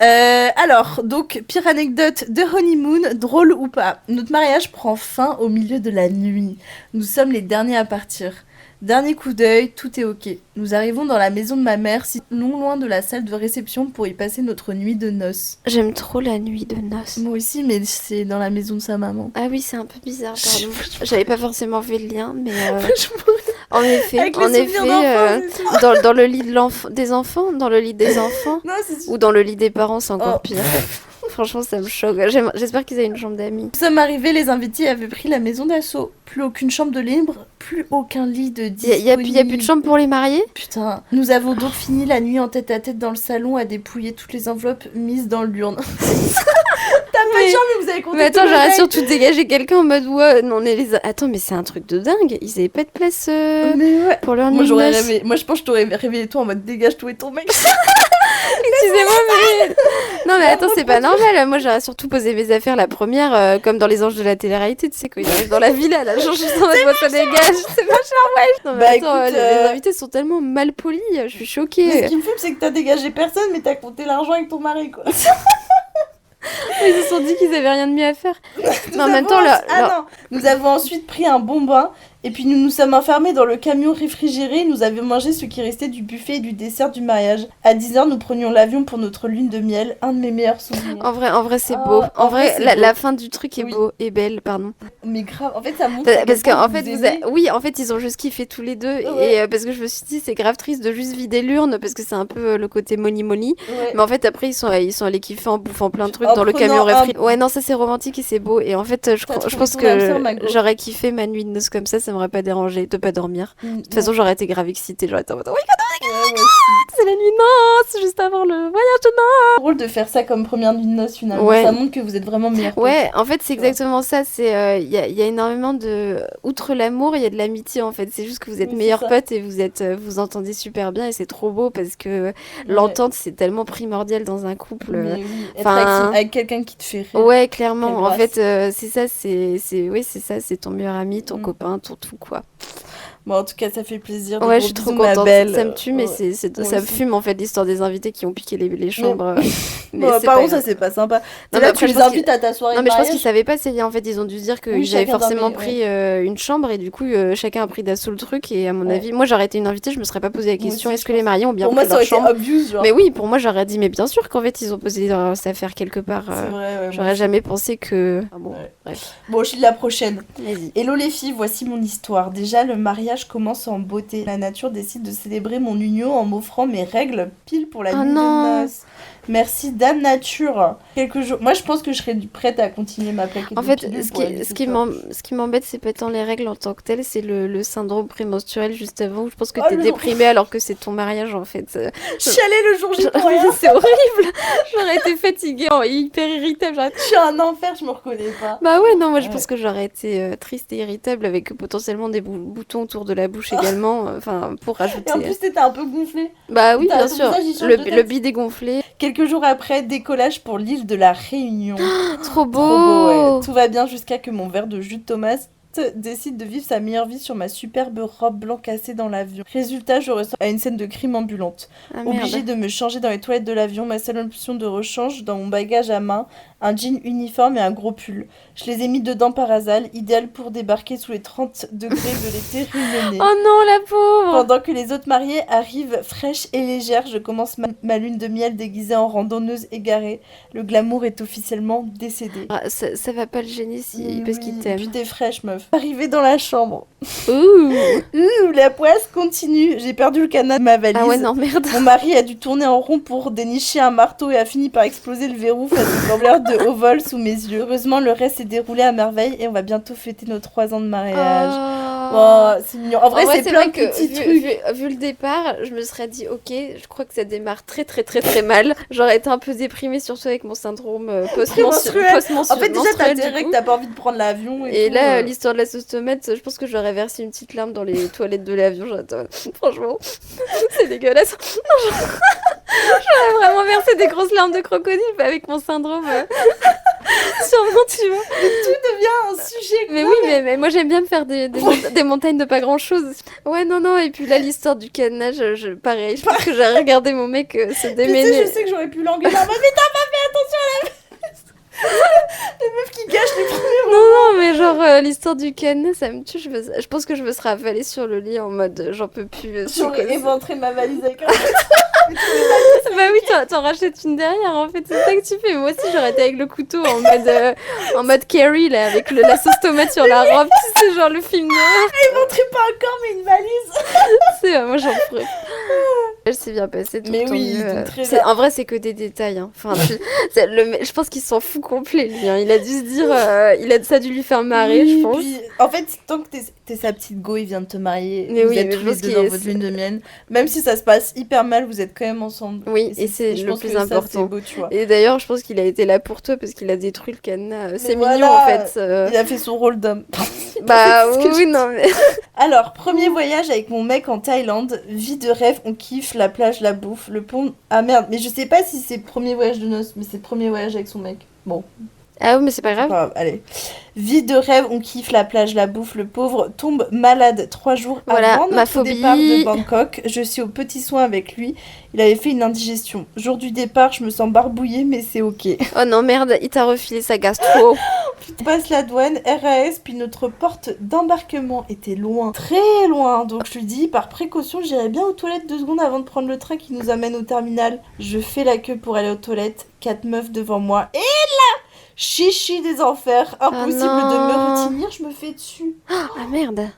Alors, donc, pire anecdote de honeymoon, drôle ou pas. Notre mariage prend fin au milieu de la nuit. Nous sommes les derniers à partir. Dernier coup d'œil, tout est ok. Nous arrivons dans la maison de ma mère, si non loin de la salle de réception pour y passer notre nuit de noces. J'aime trop la nuit de noces. Moi aussi, mais c'est dans la maison de sa maman. Ah oui, c'est un peu bizarre, pardon. J'avais pas forcément fait le lien, mais... En effet, dans le lit des enfants, dans le lit des enfants, non, ou dans le lit des parents, c'est encore pire. Franchement, ça me choque. J'espère qu'ils avaient une chambre d'amis. Nous sommes arrivés, les invités avaient pris la maison d'assaut. Plus aucune chambre de libre, plus aucun lit de disponible. Il y a plus de chambre pour les mariés ? Putain. Nous avons donc fini la nuit en tête à tête dans le salon à dépouiller toutes les enveloppes mises dans l'urne. T'as pas de chambre, mais vous avez compté. Mais attends, j'aurais surtout dégagé quelqu'un en mode ouais, non, Attends, mais c'est un truc de dingue. Ils avaient pas de place pour leur nuit. Moi, j'aurais rêvé. Moi, je pense que je t'aurais réveillé toi en mode dégage toi et ton mec. Excusez-moi, mais. Non, mais attends, c'est pas normal. Moi, j'aurais surtout posé mes affaires la première, comme dans Les Anges de la télé-réalité, tu sais, quand ils arrivent dans la villa, là, genre juste en mode ça dégage. C'est pas cher, ouais. Non, mais attends, écoute, les invités sont tellement mal polis, je suis choquée. Mais ce qui me fume, c'est que t'as dégagé personne, mais t'as compté l'argent avec ton mari, quoi. Ils se sont dit qu'ils avaient rien de mieux à faire. Mais en même temps, non. Nous avons ensuite pris un bon bain et puis nous nous sommes enfermés dans le camion réfrigéré. Nous avions mangé ce qui restait du buffet et du dessert du mariage. À 10h, nous prenions l'avion pour notre lune de miel. Un de mes meilleurs souvenirs. En vrai, c'est beau. En vrai, la fin du truc est beau et belle, pardon. Mais grave, en fait, ça montre. Parce qu'en fait, oui, en fait, ils ont juste kiffé tous les deux. Ouais. Et parce que je me suis dit, c'est grave triste de juste vider l'urne parce que c'est un peu le côté money. Ouais. Mais en fait, après, ils sont allés kiffer en bouffant plein de trucs dans le camion réfrigéré. Ouais, non, ça c'est romantique et c'est beau. Et en fait, je pense que j'aurais kiffé ma nuit de noces comme ça m'aurait pas dérangé de pas dormir. De toute façon, j'aurais été grave excitée. J'aurais été en mode, oh my god, c'est la nuit de noces, juste avant le voyage de noces. C'est drôle de faire ça comme première nuit de noces finalement. Ouais. Ça montre que vous êtes vraiment meilleurs. Ouais, en fait, c'est exactement ça. C'est il y a énormément de, outre l'amour, il y a de l'amitié en fait. C'est juste que vous êtes meilleurs potes et vous entendez super bien et c'est trop beau parce que l'entente c'est tellement primordial dans un couple. Mais oui. Être avec quelqu'un qui te fait rire. Ouais, clairement. En fait, c'est ça, c'est ton meilleur ami, ton copain, ton tout quoi. Bon, en tout cas, ça fait plaisir. Ouais, je suis trop contente. Belle. Ça me tue, mais ça me fume en fait l'histoire des invités qui ont piqué les chambres. Mais bon, par contre, ça c'est pas sympa. Non, là, tu les invites à ta soirée. Non, mais je pense qu'ils savaient pas. En fait, ils ont dû se dire qu'ils avaient forcément pris une chambre et du coup, chacun a pris d'assaut le truc. Et à mon avis, moi j'aurais été une invitée, je me serais pas posé la question est-ce que les mariés ont bien pris leur chambre? Mais oui, pour moi, j'aurais dit mais bien sûr qu'en fait, ils ont posé leurs affaires quelque part. C'est vrai, j'aurais jamais pensé que. Ah bon, bref. Bon, je suis la prochaine. Vas-y. Hello les filles, voici mon histoire. Déjà, le mariage commence en beauté. La nature décide de célébrer mon union en m'offrant mes règles pile pour la nuit de noces. Merci Dame Nature. Quelques jours. Moi, je pense que je serais prête à continuer ma plaquette. En fait, ce qui m'embête, c'est pas tant les règles en tant que telles, c'est le syndrome prémenstruel juste avant où je pense que t'es déprimée alors que c'est ton mariage en fait. Chialer le jour J pour rien. C'est horrible. J'aurais été fatiguée, hyper irritable. Je suis un enfer, je me reconnais pas. Bah ouais, non, moi je pense que j'aurais été triste et irritable avec potentiellement des boutons autour de la bouche également, enfin pour rajouter. Et en plus, t'étais un peu gonflée. Bah oui, bien sûr. Le bidet gonflé. Quelques jours après, décollage pour l'île de la Réunion. Trop beau, ouais. Tout va bien jusqu'à que mon verre de jus de tomate décide de vivre sa meilleure vie sur ma superbe robe blanc cassée dans l'avion. Résultat, je ressens à une scène de crime ambulante. Obligée de me changer dans les toilettes de l'avion, ma seule option de rechange dans mon bagage à main, un jean uniforme et un gros pull. Je les ai mis dedans par hasard, idéal pour débarquer sous les 30 degrés de l'été réunionnais. Oh non, la pauvre! Pendant que les autres mariés arrivent fraîches et légères, je commence ma lune de miel déguisée en randonneuse égarée. Le glamour est officiellement décédé. Ah, ça va pas le gêner parce qu'il t'aime. Puis t'es fraîche, meuf. Arrivée dans la chambre. Ouh, la poisse continue. J'ai perdu le canard de ma valise. Ah ouais, non, merde. Mon mari a dû tourner en rond pour dénicher un marteau et a fini par exploser le verrou face au gambleur de haut vol sous mes yeux. Heureusement, le reste s'est déroulé à merveille et on va bientôt fêter nos 3 ans de mariage. Oh, c'est mignon. En vrai, c'est plein de petits trucs. Vu le départ, je me serais dit, ok, je crois que ça démarre très très très très mal. J'aurais été un peu déprimée, surtout avec mon syndrome post-menstruel. En fait, déjà, t'as intérêt que t'as pas envie de prendre l'avion. Et là, l'histoire de la sauce tomate, je pense que j'aurais versé une petite larme dans les toilettes de l'avion. Franchement, c'est dégueulasse. J'aurais vraiment versé des grosses larmes de crocodile avec mon syndrome. Sûrement, tu vois. Mais tout devient un sujet. Mais oui, mais moi j'aime bien me faire des montagnes de pas grand chose. Ouais, non, et puis là, l'histoire du cadenas, pareil, je pense que j'aurais regardé mon mec se démêler. Tu sais, je sais que j'aurais pu l'engueuler en mode, mais t'as pas fait attention à la les meufs qui gâchent les premiers moments. Non, mais genre l'histoire du cadenas, ça me tue. Je pense que je me serais avalée sur le lit en mode j'en peux plus. J'aurais éventré ma valise avec un bah oui, t'en rachètes une derrière en fait, c'est ça que tu fais. Moi aussi j'aurais été avec le couteau en mode Carrie là, avec la sauce tomate sur la robe, tu sais, genre le film noir. Éventrer pas un corps mais une valise. C'est moi j'en ferais. Elle s'est bien passée, tout mais oui, en vrai c'est que des détails hein. Enfin, je pense qu'il s'en fout complet lui hein. Il a dû se dire ça a dû lui faire marrer, je pense. Puis, en fait tant que t'es sa petite go, il vient de te marier, mais vous êtes tous les deux dans votre lune de miel, même si ça se passe hyper mal, vous êtes quand même ensemble. Oui, et c'est le plus important. Ça, beau, tu vois. Et d'ailleurs, je pense qu'il a été là pour toi parce qu'il a détruit le cadenas. C'est mignon en fait. Il a fait son rôle d'homme. Bah oui, non mais. Alors, premier voyage avec mon mec en Thaïlande, vie de rêve, on kiffe, la plage, la bouffe, le pont. Ah merde, mais je sais pas si c'est premier voyage de noces, mais c'est premier voyage avec son mec. Bon. Ah oui, mais c'est pas grave. Allez. Vie de rêve, on kiffe la plage, la bouffe, le pauvre tombe malade 3 jours avant notre départ de Bangkok. Je suis au petit soin avec lui. Il avait fait une indigestion. Jour du départ, je me sens barbouillée, mais c'est ok. Oh non, merde, il t'a refilé sa gastro. On passe la douane, RAS, puis notre porte d'embarquement était loin, très loin. Donc je lui dis, par précaution, j'irai bien aux toilettes 2 secondes avant de prendre le train qui nous amène au terminal. Je fais la queue pour aller aux toilettes. 4 meufs devant moi. Et là, chichi des enfers, impossible de me retenir, je me fais dessus. Ah merde.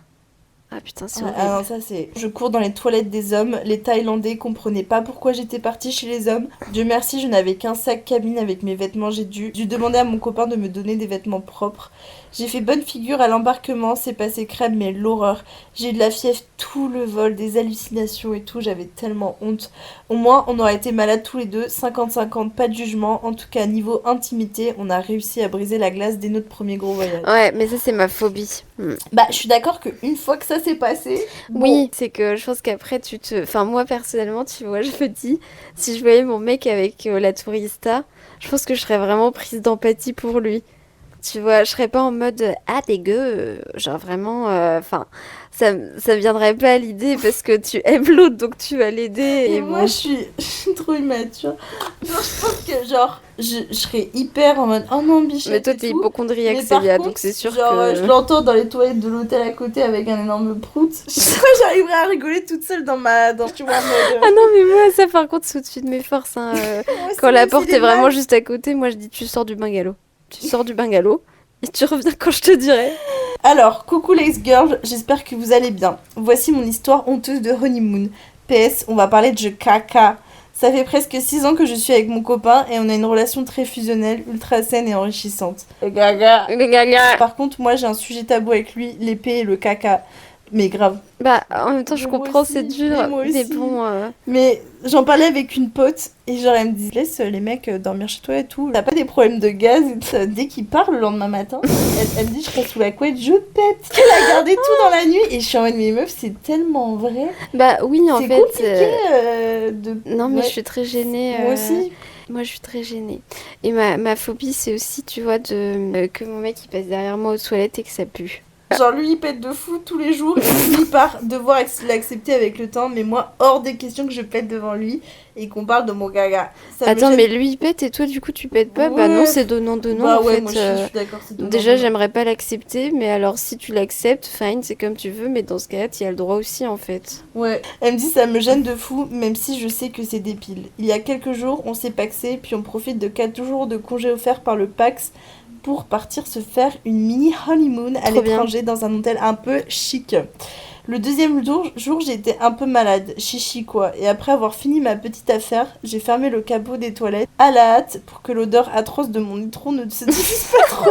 Ah putain, c'est horrible. Non, ça c'est... Je cours dans les toilettes des hommes, les Thaïlandais comprenaient pas pourquoi j'étais partie chez les hommes. Dieu merci, je n'avais qu'un sac cabine avec mes vêtements, j'ai dû demander à mon copain de me donner des vêtements propres. J'ai fait bonne figure à l'embarquement, c'est passé crème, mais l'horreur. J'ai eu de la fièvre tout le vol, des hallucinations et tout, j'avais tellement honte. Au moins, on aurait été malades tous les deux, 50-50, pas de jugement. En tout cas, niveau intimité, on a réussi à briser la glace dès notre premier gros voyage. Ouais, mais ça c'est ma phobie. Bah, je suis d'accord qu'une fois que ça s'est passé... Oui, c'est que je pense qu'après, Enfin, moi, personnellement, tu vois, je me dis, si je voyais mon mec avec la tourista, je pense que je serais vraiment prise d'empathie pour lui. Tu vois, je serais pas en mode ah dégueu, genre vraiment, enfin, ça viendrait pas à l'idée parce que tu aimes l'autre donc tu vas l'aider Mais et moi, bon. je suis trop immature. Genre, je pense que, genre, je serais hyper en mode oh non, Mais bichette toi et t'es tout. hypochondriaque Mais par Célia, contre, donc c'est sûr genre, je que. l'entends dans les toilettes de l'hôtel à côté avec un énorme prout. Je sais pas, j'arriverais à rigoler toute seule tu vois, en mode. Ah non mais moi ça par contre c'est au-dessus de mes forces hein. Moi aussi, Quand la même s'il porte est est vraiment mal. juste à côté, moi je dis tu sors du bungalow. Tu sors du bungalow et tu reviens quand je te dirai. Alors, coucou les girls, j'espère que vous allez bien. Voici mon histoire honteuse de honeymoon. PS, on va parler de jeu caca. Ça fait presque 6 ans que je suis avec mon copain et on a une relation très fusionnelle, ultra saine et enrichissante. Gaga. Les gars. Par contre, moi j'ai un sujet tabou avec lui, l'épée et le caca. Mais grave. Bah en même temps je Mais moi comprends c'est aussi, mais dur, moi mais aussi. bon. Mais j'en parlais avec une pote et genre elle me dit laisse les mecs dormir chez toi et tout. T'as pas des problèmes de gaz et tout. Dès qu'il part le lendemain matin, elle me dit je reste sous la couette, je pète. Elle a gardé tout dans la nuit et je suis en mode mais meuf c'est tellement vrai. Bah oui en C'est fait. compliqué de... Non mais Ouais. je suis très gênée. Moi aussi. Moi, je suis très gênée. Et ma phobie, c'est aussi, tu vois, que mon mec, il passe derrière moi aux toilettes et que ça pue. Genre lui il pète de fou tous les jours et finit par devoir l'accepter avec le temps. Mais moi hors des questions que je pète devant lui et qu'on parle de mon gaga. Ça me Attends, gêne. mais lui, il pète et toi, du coup, tu pètes pas? Bah non, Ouais. c'est donnant-donnant, Bah en ouais fait. moi je suis d'accord c'est donnant, Déjà, donnant. j'aimerais pas l'accepter, mais alors si tu l'acceptes, fine, c'est comme tu veux, mais dans ce cas-là, tu as le droit aussi, en fait. Ouais, elle me dit ça me gêne de fou, même si je sais que c'est des piles. Il y a quelques jours, on s'est paxé, puis on profite de 4 jours de congés offerts par le Pax pour partir se faire une mini honeymoon à Trop bien. l'étranger dans un hôtel un peu chic. Le deuxième jour, j'ai été un peu malade, chichi quoi, et après avoir fini ma petite affaire, j'ai fermé le capot des toilettes à la hâte pour que l'odeur atroce de mon nitron ne se diffuse pas trop.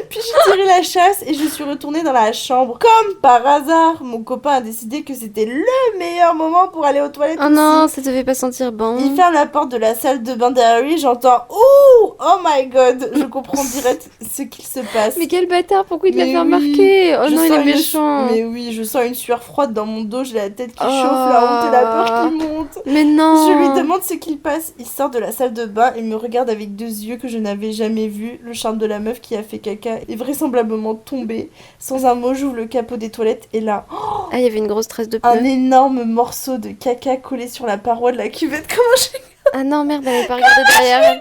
Puis j'ai tiré la chasse et je suis retournée dans la chambre. Comme par hasard, mon copain a décidé que c'était le meilleur moment pour aller aux toilettes Oh non, aussi. ça te fait pas sentir bon. Il ferme la porte de la salle de bain derrière lui, j'entends « Ouh, oh my god !» Je comprends direct ce qu'il se passe. Mais quel bâtard, pourquoi il te l'a Mais fait oui, remarquer? Oh je non, il sens est une- méchant. Mais oui, je sens une sueur froide dans mon dos, j'ai la tête qui Oh. chauffe, la honte et la peur qui montent. Mais non. Je lui demande ce qu'il passe. Il sort de la salle de bain et me regarde avec 2 yeux que je n'avais jamais vus. Le charme de la meuf qui a fait caca est vraisemblablement tombé. Sans un mot, j'ouvre le capot des toilettes et là, Ah, il y avait une grosse tresse de un pneu. énorme morceau de caca collé sur la paroi de la cuvette. Comment j'ai... Ah non, merde, elle avait pas regardé derrière.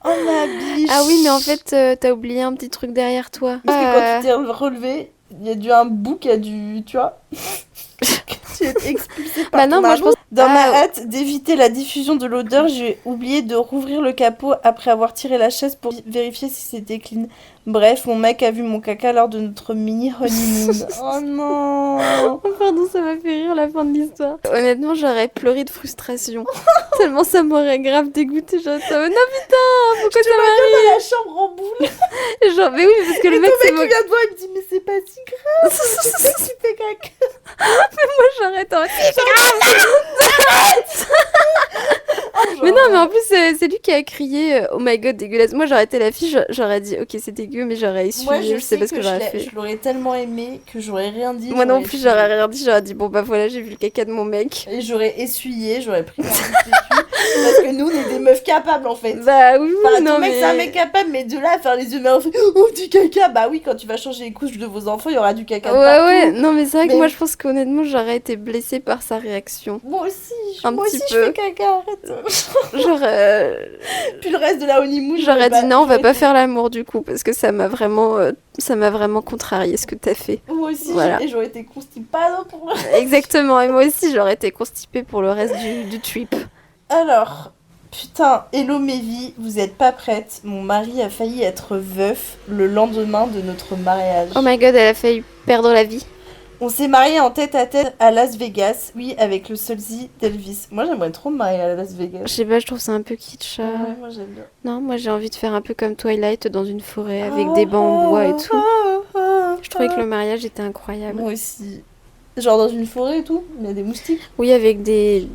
Oh ma biche. Ah oui, mais en fait, t'as oublié un petit truc derrière toi. Parce que quand tu t'es relevé, il y a dû un bout qui a dû... Tu vois tu es expulsé par Bah non, ton moi, je amour. pense- Dans Ah. ma hâte d'éviter la diffusion de l'odeur, j'ai oublié de rouvrir le capot après avoir tiré la chaise pour vérifier si c'était clean. Bref, mon mec a vu mon caca lors de notre mini honeymoon. Oh non. Oh, pardon, ça m'a fait rire la fin de l'histoire. Honnêtement, j'aurais pleuré de frustration. Tellement ça m'aurait grave dégoûté. Genre, ça me- non putain, pourquoi ça m'arrive? Dans la chambre en boule. Genre, mais oui, parce que le Et mec, ton c'est mec mon... qui vient de voir, il me dit mais c'est pas si grave. Je sais que tu fais caca. Moi, j'arrête. Mais non, mais en plus, c'est lui qui a crié Oh my god, dégueulasse. Moi, j'aurais été la fille, j'aurais dit Ok, c'est dégueu, mais j'aurais essuyé. Moi, je sais pas ce que j'aurais fait. je l'aurais tellement aimé que j'aurais rien dit. Moi non j'aurais plus, essuyé. j'aurais rien dit. J'aurais dit Bon, bah voilà, j'ai vu le caca de mon mec. Et j'aurais essuyé, j'aurais pris un petit essuie. Parce que nous, on est des meufs capables en fait. Bah oui, oui, Enfin, non, ton mec, mais. c'est un mec capable, mais de là à faire les yeux en fait oh, du caca. Bah oui, quand tu vas changer les couches de vos enfants, il y aura du caca de Ouais, partout. ouais, non, mais c'est vrai que Mais- moi, je pense qu'honnêtement, j'aurais été blessée par sa réaction. Moi aussi, Un moi petit aussi je peu. fais caca, arrête. Genre, Puis le reste de la honeymoon, j'aurais dit non, on va j'aurais pas fait- faire l'amour du coup, parce que ça m'a vraiment contrarié ce que t'as fait. Moi aussi, Voilà. et j'aurais été constipado pour le... Exactement, et moi aussi, j'aurais été constipée pour le reste du trip. Alors, putain, hello Mévi, vous êtes pas prête. Mon mari a failli être veuf le lendemain de notre mariage. Oh my god, elle a failli perdre la vie. On s'est mariés en tête-à-tête à Las Vegas, oui, avec le sosie d'Elvis. Moi, j'aimerais trop me marier à Las Je Vegas. sais pas, je trouve ça un peu kitsch. Ouais, moi j'aime bien. Non, moi j'ai envie de faire un peu comme Twilight dans une forêt avec des bancs en bois et tout. Je trouvais que le mariage était incroyable. Moi aussi. Genre dans une forêt et tout, il y a des moustiques. Oui, avec des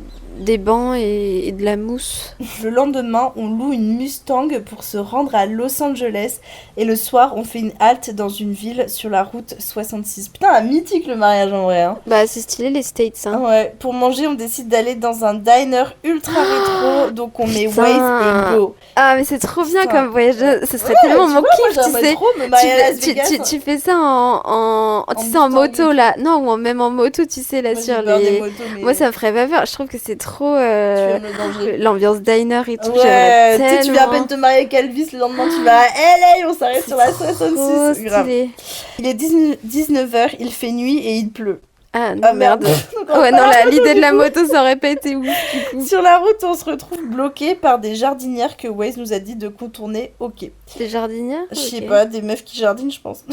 bancs et de la mousse. Le lendemain, on loue une Mustang pour se rendre à Los Angeles. Et le soir, on fait une halte dans une ville sur la route 66. Putain, un mythique le mariage en vrai. Hein. Bah, c'est stylé les States, hein. Ouais, pour manger, on décide d'aller dans un diner ultra rétro. Donc on met putain. Waze et Go. Ah, mais c'est trop bien Putain. comme voyage. Ce serait Ouais, tellement tu mon vois, moi, kiff, tu j'aimerais sais. trop me marier à Las Tu, Vegas. tu fais ça tu sais, en Mustang et moto, tout. là. Non, ou même en moto, tu sais, là, Moi, j'ai sur peur des les... motos, Moi, ça mais me ferait pas peur. Je trouve que c'est trop... tu aimes le danger. l'ambiance diner et tout, j'aimerais Ouais, tu sais, tu viens à peine tellement. te marier avec Elvis, le lendemain, tu vas à LA, on s'arrête C'est sur la trop 66. Grave. stylé. Il est 19h, il fait nuit et il pleut. Ah, non, Ah merde. merde. Donc, on Ouais, va non, pas la moto, l'idée de du la coup. moto, ça aurait pas été ouf, du coup. Sur la route, on se retrouve bloqué par des jardinières que Waze nous a dit de contourner. Ok. Des jardinières? Je sais Ok. pas, des meufs qui jardinent, je pense.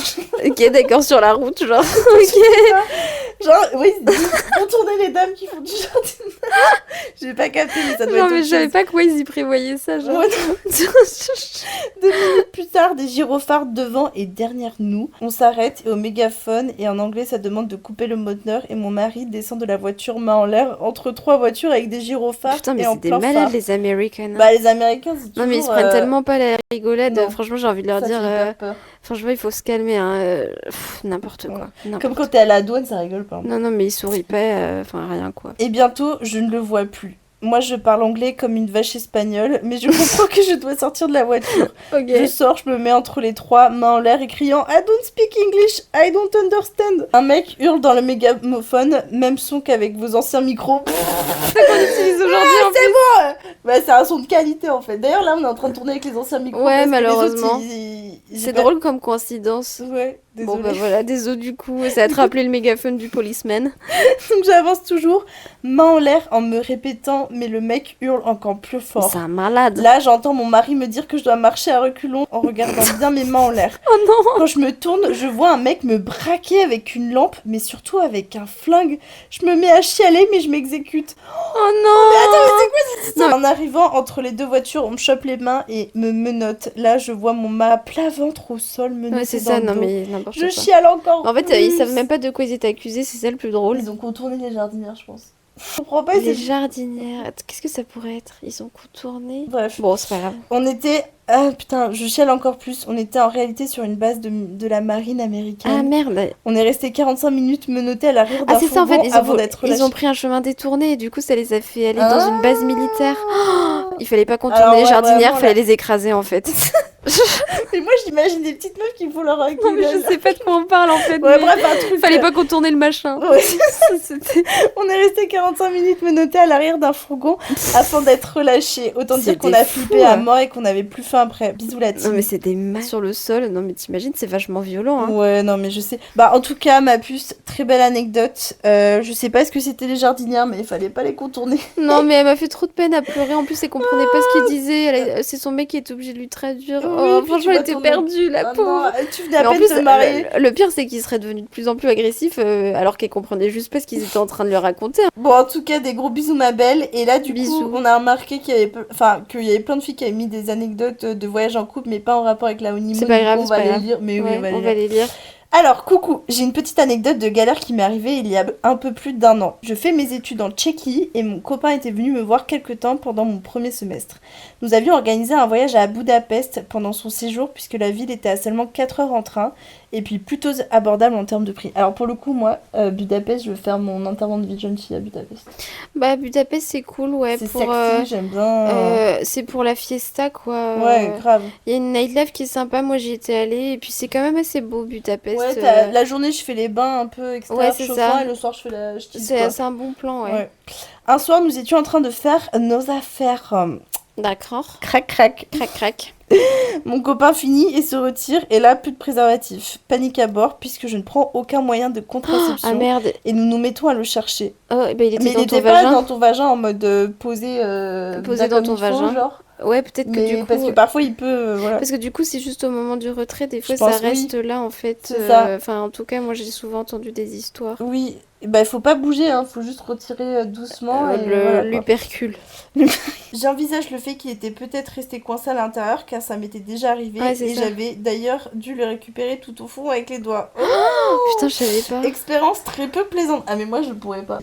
Ok, d'accord, sur la route, genre. Ok. Genre, oui, contourner les dames qui font du jardinage. J'ai pas capté, mais ça doit Non, être mais autre je savais chose. pas que Waze, il prévoyait ça, genre. Ouais, 2 minutes plus tard, des gyrophares devant et derrière nous. On s'arrête et au mégaphone, et en anglais ça demande de couper le moteur, et mon mari descend de la voiture main en l'air entre 3 voitures avec des gyrophares Putain, mais et en c'est des plein malades, phare. les Américains. Bah les Américains c'est toujours... Non, mais ils se prennent tellement pas la rigolade. non. Franchement, j'ai envie de leur Ça dire. fait hyper peur. Franchement, il faut se calmer. Hein. N'importe quoi. Comme N'importe quand t'es à la douane, ça rigole pas. Non, non, mais il sourit pas. Enfin, rien, quoi. Et bientôt, je ne le vois plus. Moi, je parle anglais comme une vache espagnole, mais je comprends que je dois sortir de la voiture. Ok. Je sors, je me mets entre les trois, mains en l'air et criant I don't speak English, I don't understand. Un mec hurle dans le mégaphone, même son qu'avec vos anciens micros. C'est ça qu'on utilise aujourd'hui en plus. Bah, c'est un son de qualité en fait. D'ailleurs, là, on est en train de tourner avec les anciens micros. Ouais, parce que les autres, malheureusement. j'ai C'est pas- drôle comme coïncidence. Ouais, désolé. Bon, bah voilà, désolé du coup. Ça a te rappelé le mégaphone du policeman. Donc j'avance toujours, main en l'air en me répétant, mais le mec hurle encore plus fort. C'est un malade. Là, j'entends mon mari me dire que je dois marcher à reculons en regardant bien mes mains en l'air. Oh non. Quand je me tourne, je vois un mec me braquer avec une lampe, mais surtout avec un flingue. Je me mets à chialer, mais je m'exécute. Oh non. En arrivant entre les 2 voitures, on me chope les mains et me menotte. Là, je vois mon mât plat ventre au sol me Ouais, c'est ça, non mais n'importe Je quoi. chiale encore En fait, plus. ils savent même pas de quoi ils étaient accusés, c'est ça le plus drôle. Ils ont contourné les jardinières, je pense. Je comprends pas, Les c'est... jardinières, qu'est-ce que ça pourrait être? Ils ont contourné. Bref. Bon, c'est pas grave. On était... Ah putain, je chiale encore plus. On était en réalité sur une base de la marine Ah américaine. merde. On est resté 45 minutes menottés à l'arrière d'un Ah c'est ça en fait, fourgon avant d'être ils ont relâchés. pris un chemin détourné et du coup ça les a fait aller dans une base militaire. Oh, il fallait pas contourner Alors, les ouais, jardinières, vraiment, fallait là. les écraser en fait. Et moi, j'imagine des petites meufs qui font leur Non mais je sais pas de quoi on parle en fait. Ouais, mais bref, un truc... Fallait pas contourner le machin. Ouais. C'était- On est resté 45 minutes menottés à l'arrière d'un fourgon afin d'être relâchés. Autant dire qu'on C'était a fou, flippé à hein. mort et qu'on avait plus faim après. Bisous la Non team. mais c'est des masses sur le sol. Non mais t'imagines, c'est vachement violent. Hein. Ouais, non, mais je sais. Bah, en tout cas, ma puce, très belle anecdote. Je sais pas ce que c'était les jardinières, mais il fallait pas les contourner. Non mais elle m'a fait trop de peine à pleurer. En plus, elle comprenait pas ce qu'il disait. C'est son mec qui était obligé de lui traduire. Oui, Oh, puis franchement, tu elle vas était tourner. perdue, la Ah pauvre. non, tu venais à Mais en peine plus, de te marier. le pire, c'est qu'il serait devenu de plus en plus agressif alors qu'elle comprenait juste pas ce qu'ils étaient en train de lui raconter. Bon, en tout cas, des gros bisous, ma belle. Et là, du Bisous. coup, on a remarqué qu'il y avait plein de filles qui avaient mis des anecdotes de voyage en couple, mais pas en rapport avec la honeymoon. C'est pas Du grave, coup, on c'est va pas les grave. lire. Mais oui, Ouais, on va les on lire. va les lire. Alors, coucou, j'ai une petite anecdote de galère qui m'est arrivée il y a un peu plus d'1 an. Je fais mes études en Tchéquie et mon copain était venu me voir quelque temps pendant mon premier semestre. Nous avions organisé un voyage à Budapest pendant son séjour puisque la ville était à seulement 4 heures en train et puis plutôt abordable en termes de prix. Alors pour le coup, moi, Budapest, je veux faire mon intervention de vie de jeune fille à Budapest. Bah, Budapest, c'est cool, ouais. C'est pour, sexy, j'aime bien. c'est pour la fiesta, quoi. Ouais, grave. Il y a une nightlife qui est sympa, moi j'y étais allée, et puis c'est quand même assez beau, Budapest. Ouais, la journée, je fais les bains un peu extérieurs Ouais, c'est chauffants ça. et le soir, je fais la ch'tise, C'est quoi. c'est un bon plan, ouais. Ouais. Un soir, nous étions en train de faire nos affaires. D'accord. Crac, crac. Crac, crac. Mon copain finit et se retire, et là, plus de préservatif. Panique à bord, puisque je ne prends aucun moyen de contraception. Ah merde. Et nous nous mettons à le chercher. Oh, bah, il était Mais il dans ton n'était pas vagin. dans ton vagin en mode posé, Posé bien dans comme ton il faut, vagin. genre. Ouais, peut-être que Mais du coup. parce que parfois, il peut... voilà. Parce que du coup, c'est juste au moment du retrait, des fois, Je pense, ça reste là, en fait. C'est ça. Enfin, en tout cas, moi, j'ai souvent entendu des histoires. Oui, bah, il faut pas bouger, hein. Faut juste retirer doucement. Et voilà, quoi. L'hypercule. J'envisage le fait qu'il était peut-être resté coincé à l'intérieur, car ça m'était déjà arrivé. Ouais, c'est et ça. j'avais d'ailleurs dû le récupérer tout au fond avec les doigts. Putain, je savais pas. Expérience très peu plaisante. Ah, mais moi, je pourrais pas.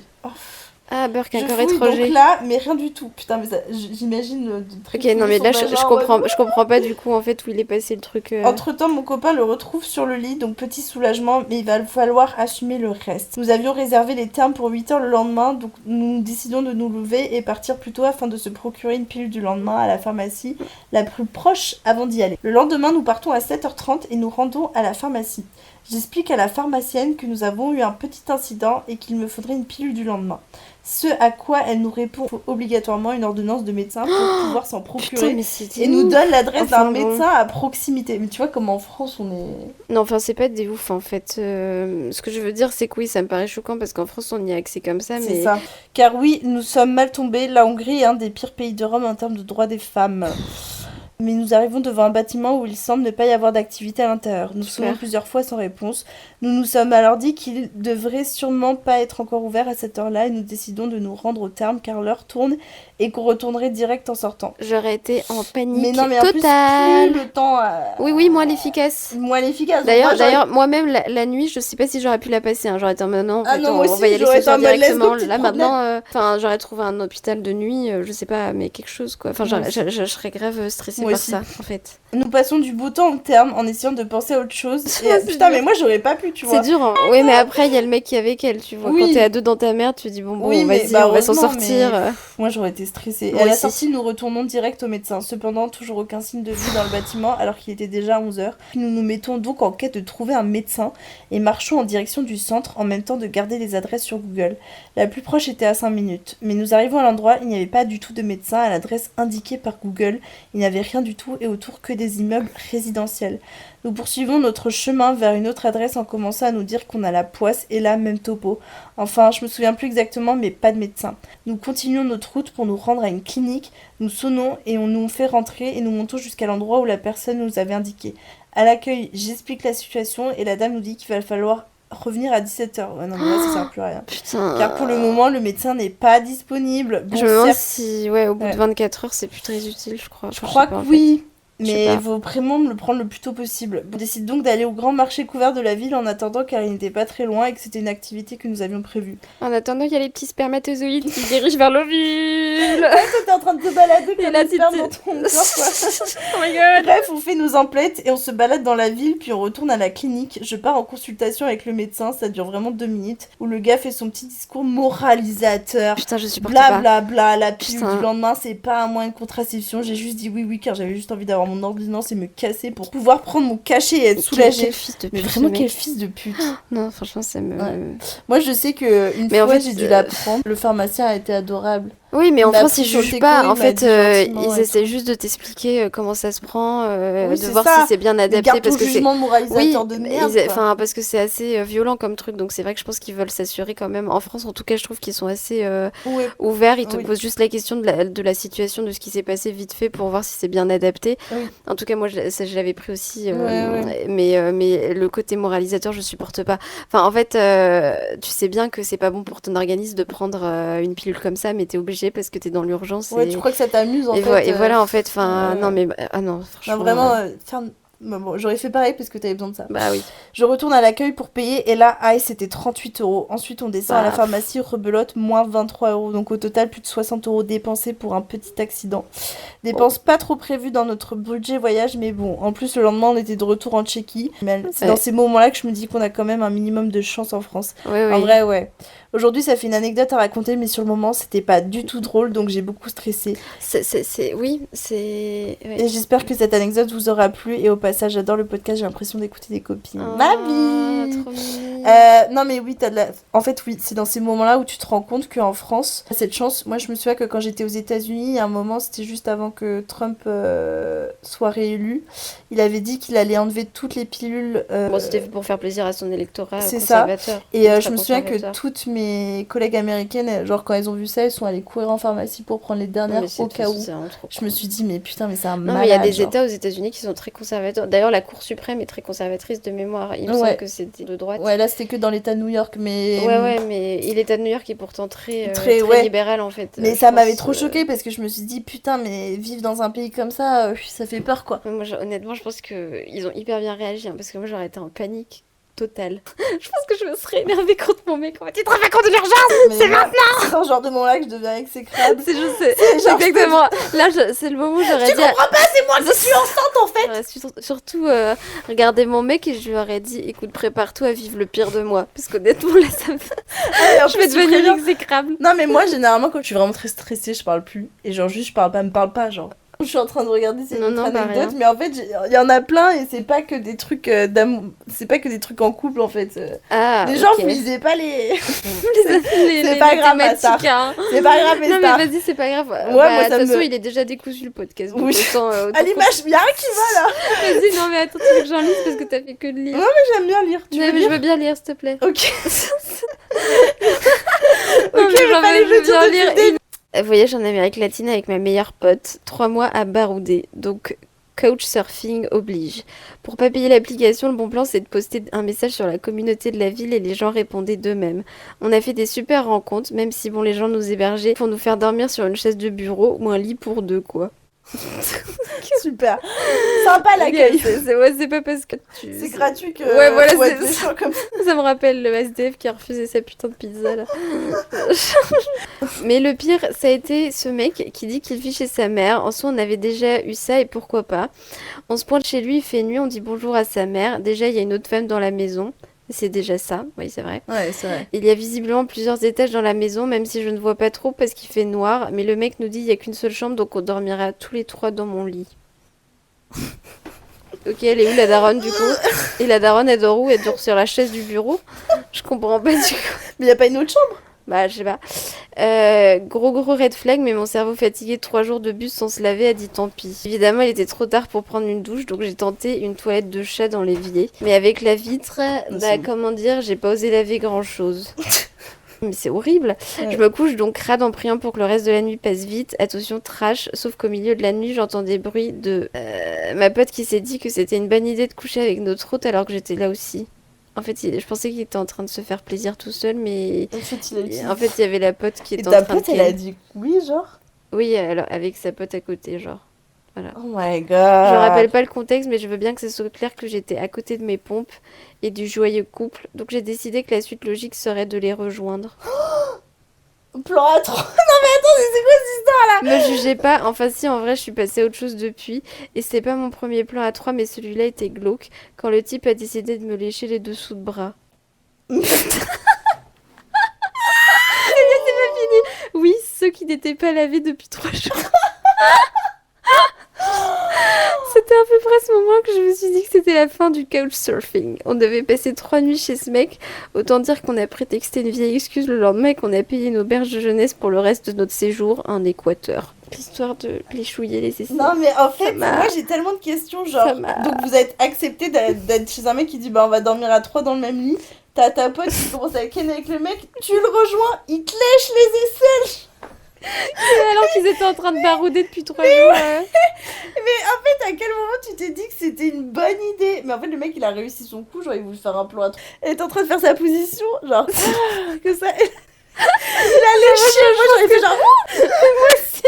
Ah, beurre qui a Je encore fouille, étranger. donc là, mais rien du tout. Putain, mais j'imagine Ok, non, mais là, je comprends pas du coup, en fait, où il est passé le truc. Entre-temps, mon copain le retrouve sur le lit, donc petit soulagement, mais il va falloir assumer le reste. Nous avions réservé les termes pour 8 heures le lendemain, donc nous décidons de nous lever et partir plus tôt afin de se procurer une pilule du lendemain à la pharmacie la plus proche avant d'y aller. Le lendemain, nous partons à 7h30 et nous rendons à la pharmacie. J'explique à la pharmacienne que nous avons eu un petit incident et qu'il me faudrait une pilule du lendemain. Ce à quoi elle nous répond qu'il faut obligatoirement une ordonnance de médecin pour pouvoir s'en procurer. Putain, mais c'est Et nous donne l'adresse d'un bon. médecin à proximité. Mais tu vois comme en France on est... Non, enfin, c'est pas des ouf en fait. Ce que je veux dire, c'est que oui, ça me paraît choquant parce qu'en France, on y a accès comme ça, mais. C'est ça. Car oui, nous sommes mal tombés. La Hongrie est un des pires pays d'Europe en termes de droits des femmes. Mais nous arrivons devant un bâtiment où il semble ne pas y avoir d'activité à l'intérieur. Nous sonnons plusieurs fois sans réponse. Nous nous sommes alors dit qu'il devrait sûrement pas être encore ouvert à cette heure-là et nous décidons de nous rendre au terme car l'heure tourne et qu'on retournerait direct en sortant. J'aurais été en panique mais non, mais totale. En plus le temps... Oui, moins l'efficace. Moins l'efficace. D'ailleurs, moi-même, la nuit, je sais pas si j'aurais pu la passer. Hein. J'aurais été en mode non, en fait, non, on va y aller ce soir directement. Là, maintenant, enfin, j'aurais trouvé un hôpital de nuit, je sais pas, mais quelque chose, quoi. Enfin, je serais grave stressée par ça, en fait. Nous passons du beau temps au terme en essayant de penser à autre chose. Et, putain, mais moi, j'aurais pas pu, tu vois. C'est dur, hein. Oui, mais après, il y a le mec qui est avec elle, tu vois. Oui. Quand t'es à deux dans ta merde, tu dis bon, oui, vas-y, on va s'en sortir. Moi, j'aurais été stressée. Et à la sortie, nous retournons direct au médecin. Cependant, toujours aucun signe de vie dans le bâtiment, alors qu'il était déjà 11h. Nous nous mettons donc en quête de trouver un médecin et marchons en direction du centre en même temps de garder les adresses sur Google. La plus proche était à 5 minutes. Mais nous arrivons à l'endroit, il n'y avait pas du tout de médecin à l'adresse indiquée par Google. Il n'y avait rien du tout et autour que des immeubles résidentiels. Nous poursuivons notre chemin vers une autre adresse en commençant à nous dire qu'on a la poisse et la même topo. Enfin, je me souviens plus exactement, mais pas de médecin. Nous continuons notre route pour nous rendre à une clinique. Nous sonnons et on nous fait rentrer et nous montons jusqu'à l'endroit où la personne nous avait indiqué. À l'accueil, j'explique la situation et la dame nous dit qu'il va falloir revenir à 17h. Ouais, non, mais là, ça sert à plus à rien. Putain. Car pour le moment, le médecin n'est pas disponible. Bon, je me demande si, au bout de 24 heures, c'est plus très utile, je crois. Je crois que oui. Mais il faut vraiment le prendre le plus tôt possible. On décide donc d'aller au grand marché couvert de la ville en attendant car il n'était pas très loin et que c'était une activité que nous avions prévue. En attendant, il y a les petits spermatozoïdes qui se dirigent vers l'ovule. Ouais, toi t'es en train de te balader comme la sperme dans ton corps, quoi. Oh my god. Bref, on fait nos emplettes et on se balade dans la ville puis on retourne à la clinique. Je pars en consultation avec le médecin, ça dure vraiment 2 minutes, où le gars fait son petit discours moralisateur. Putain, je supporte pas. Blablabla, la pilule du lendemain c'est pas un moyen de contraception. J'ai juste dit oui car j'avais juste envie d'avoir mon ordonnance et me casser pour pouvoir prendre mon cachet et être soulagée. Mais vraiment quel fils de pute. Non, franchement, ça me... Moi, je sais que une fois, j'ai dû la prendre. Le pharmacien a été adorable. Oui, mais en France, ils jugent pas. En fait, ils essaient juste de t'expliquer comment ça se prend, de voir si c'est bien adapté. Parce que jugement moralisateur de merde. Enfin, parce que c'est assez violent comme truc. Donc, c'est vrai que je pense qu'ils veulent s'assurer quand même. En France, en tout cas, je trouve qu'ils sont assez ouverts. Ils te posent juste la question de la situation, de ce qui s'est passé vite fait pour voir si c'est bien adapté. En tout cas, moi, je l'avais pris aussi. Mais le côté moralisateur, je supporte pas. Enfin, en fait, tu sais bien que c'est pas bon pour ton organisme de prendre une pilule comme ça, mais t'es obligé parce que t'es dans l'urgence. Ouais, tu crois que ça t'amuse en fait. Et voilà, en fait, enfin, non, mais non, franchement. Non, vraiment, bon, j'aurais fait pareil parce que t'avais besoin de ça. Bah oui. Je retourne à l'accueil pour payer et là, c'était 38€. Ensuite, on descend à la pharmacie, rebelote, moins 23€. Donc au total, plus de 60€ dépensés pour un petit accident. Dépenses pas trop prévues dans notre budget voyage, mais bon. En plus, le lendemain, on était de retour en Tchéquie. C'est dans ces moments-là que je me dis qu'on a quand même un minimum de chance en France. En vrai, ouais. Aujourd'hui, ça fait une anecdote à raconter, mais sur le moment, c'était pas du tout drôle, donc j'ai beaucoup stressé. Et j'espère que cette anecdote vous aura plu. Et au passage, j'adore le podcast, j'ai l'impression d'écouter des copines. Ma vie. Non, mais oui, en fait, oui, c'est dans ces moments-là où tu te rends compte qu'en France, t'as cette chance. Moi, je me souviens que quand j'étais aux États-Unis, il y a un moment, c'était juste avant que Trump soit réélu, il avait dit qu'il allait enlever toutes les pilules. Bon, c'était pour faire plaisir à son électorat c'est conservateur. Ça. Et je me souviens que toutes mes collègues américaines, genre quand elles ont vu ça, elles sont allées courir en pharmacie pour prendre les dernières au cas où. Je me suis dit, mais putain, mais c'est un malade. Non, mais il y a des États aux États-Unis qui sont très conservateurs. D'ailleurs, la Cour suprême est très conservatrice de mémoire. Il me semble que c'était de droite. Ouais, là, c'était que dans l'État de New York, mais... Ouais, mais l'État de New York est pourtant très libéral, en fait. Mais ça m'avait trop choquée, parce que je me suis dit, putain, mais vivre dans un pays comme ça, ça fait peur, quoi. Moi, honnêtement, je pense qu'ils ont hyper bien réagi, hein, parce que moi, j'aurais été en panique. total. Je pense que je me serais énervée contre mon mec. On m'a dit, tu te rends pas compte de l'urgence, c'est maintenant. C'est un genre de moment là que je deviens exécrable. C'est exactement. Là, c'est le moment où j'aurais dit... Tu comprends pas, c'est moi qui suis enceinte en fait. Surtout, regarder mon mec et je lui aurais dit, écoute, prépare-toi à vivre le pire de moi. Parce qu'honnêtement, là, ça me... je vais devenir exécrable. Non, mais moi, généralement, quand je suis vraiment très stressée, je parle plus. Et genre, juste, me parle pas, genre. Je suis en train de regarder ces autres anecdotes, mais en fait, il y en a plein et c'est pas que des trucs d'amour, c'est pas que des trucs en couple en fait. Les gens, vous lisez pas les. C'est pas grave, ça. Hein. C'est pas grave, mais non, mais vas-y, c'est pas grave. Ouais, moi, de toute façon, il est déjà décousu le podcast. Donc autant, à l'image, y'a rien qui va là. Vas-y, non, mais attends, tu veux que j'en lise parce que t'as fait que de lire. Non, mais j'aime bien lire. Je veux bien lire, s'il te plaît. Ok. Non, mais je veux bien lire. Voyage en Amérique latine avec ma meilleure pote, 3 mois à barouder, donc couchsurfing oblige. Pour pas payer l'application, le bon plan c'est de poster un message sur la communauté de la ville et les gens répondaient d'eux-mêmes. On a fait des super rencontres, même si bon les gens nous hébergeaient pour nous faire dormir sur une chaise de bureau ou un lit pour 2 quoi. Super. Sympa l'accueil. C'est pas parce que c'est gratuit que. Ouais, voilà, c'est comme ça me rappelle le SDF qui a refusé sa putain de pizza là. Mais le pire, ça a été ce mec qui dit qu'il vit chez sa mère. En soi, on avait déjà eu ça et pourquoi pas. On se pointe chez lui, il fait nuit, on dit bonjour à sa mère. Déjà, il y a une autre femme dans la maison. C'est déjà ça, oui c'est vrai. Ouais, c'est vrai. Il y a visiblement plusieurs étages dans la maison, même si je ne vois pas trop parce qu'il fait noir. Mais le mec nous dit il n'y a qu'une seule chambre, donc on dormira tous les 3 dans mon lit. Ok, elle est où la daronne du coup? Et la daronne elle dort où? Elle dort sur la chaise du bureau? Je comprends pas du coup. Mais il n'y a pas une autre chambre? Bah je sais pas. Gros red flag, mais mon cerveau fatigué de 3 jours de bus sans se laver a dit tant pis. Évidemment il était trop tard pour prendre une douche, donc j'ai tenté une toilette de chat dans l'évier. Mais avec la vitre, bah comment dire, j'ai pas osé laver grand chose. Mais c'est horrible. Ouais. Je me couche donc crade en priant pour que le reste de la nuit passe vite. Attention, trash. Sauf qu'au milieu de la nuit, j'entends des bruits de... ma pote qui s'est dit que c'était une bonne idée de coucher avec notre hôte alors que j'étais là aussi. En fait, je pensais qu'il était en train de se faire plaisir tout seul, mais... En fait, il y avait la pote qui était en train de... Et ta pote, elle a dit oui, genre? Oui, alors, avec sa pote à côté, genre. Voilà. Oh my god. Je rappelle pas le contexte, mais je veux bien que ce soit clair que j'étais à côté de mes pompes et du joyeux couple. Donc j'ai décidé que la suite logique serait de les rejoindre. Plan à 3. Non mais attends, c'est quoi cette histoire là? Me jugez pas, enfin si en vrai je suis passée à autre chose depuis. Et c'est pas mon premier plan à 3, mais celui-là était glauque quand le type a décidé de me lécher les dessous de bras. Oui, ceux qui n'étaient pas lavés depuis 3 jours. C'était à peu près ce moment que je me suis dit que c'était la fin du couchsurfing. On devait passer 3 nuits chez ce mec. Autant dire qu'on a prétexté une vieille excuse le lendemain et qu'on a payé une auberge de jeunesse pour le reste de notre séjour en Équateur. L'histoire de les chouiller, les aisselles. Non mais en fait, moi j'ai tellement de questions genre... Donc vous êtes accepté d'être chez un mec qui dit bah on va dormir à 3 dans le même lit. T'as ta pote qui commence à ken avec le mec, tu le rejoins, il te lèche les aisselles. Alors qu'ils étaient en train de barouder depuis 3 jours. Mais en fait, à quel moment tu t'es dit que c'était une bonne idée? Mais en fait, le mec, il a réussi son coup, genre, il voulait faire un plan à 3. Elle est en train de faire sa position, genre, que ça... Il a léché, moi j'aurais fait genre... Moi aussi.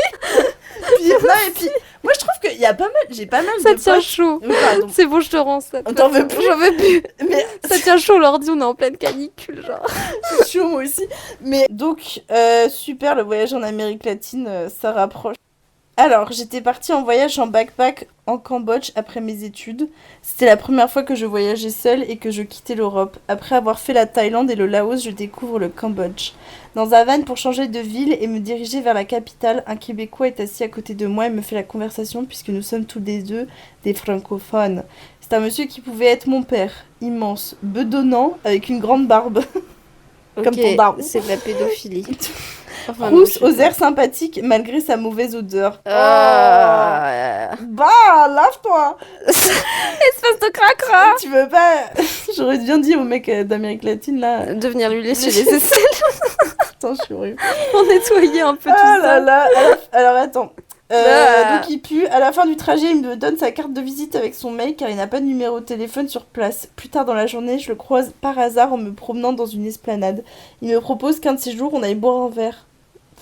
Puis, non, et puis, moi je trouve qu'il y a pas mal, j'ai pas mal ça de tient potes... chaud. Pardon. C'est bon, je te rends ça. T'en veux plus? J'en veux plus. Mais... Ça tient chaud, l'ordi, on est en pleine canicule, genre. C'est chaud, moi aussi. Mais donc, super, le voyage en Amérique latine, ça rapproche. Alors, j'étais partie en voyage en backpack en Cambodge après mes études. C'était la première fois que je voyageais seule et que je quittais l'Europe. Après avoir fait la Thaïlande et le Laos, je découvre le Cambodge. Dans un van pour changer de ville et me diriger vers la capitale, un Québécois est assis à côté de moi et me fait la conversation puisque nous sommes tous les deux des francophones. C'est un monsieur qui pouvait être mon père, immense, bedonnant, avec une grande barbe. Comme ton daron. C'est de la pédophilie. Enfin, rousse aux airs sympathiques malgré sa mauvaise odeur. Bah, lave-toi. Espèce de cracra. Tu veux pas... J'aurais bien dit au mec d'Amérique latine là... De venir lui lécher les aisselles. Attends, je suis horrible. Pour nettoyer un peu tout ça. Ah là là. Alors attends. Donc il pue. À la fin du trajet, il me donne sa carte de visite avec son mail car il n'a pas de numéro de téléphone sur place. Plus tard dans la journée, je le croise par hasard en me promenant dans une esplanade. Il me propose qu'un de ces jours, on aille boire un verre.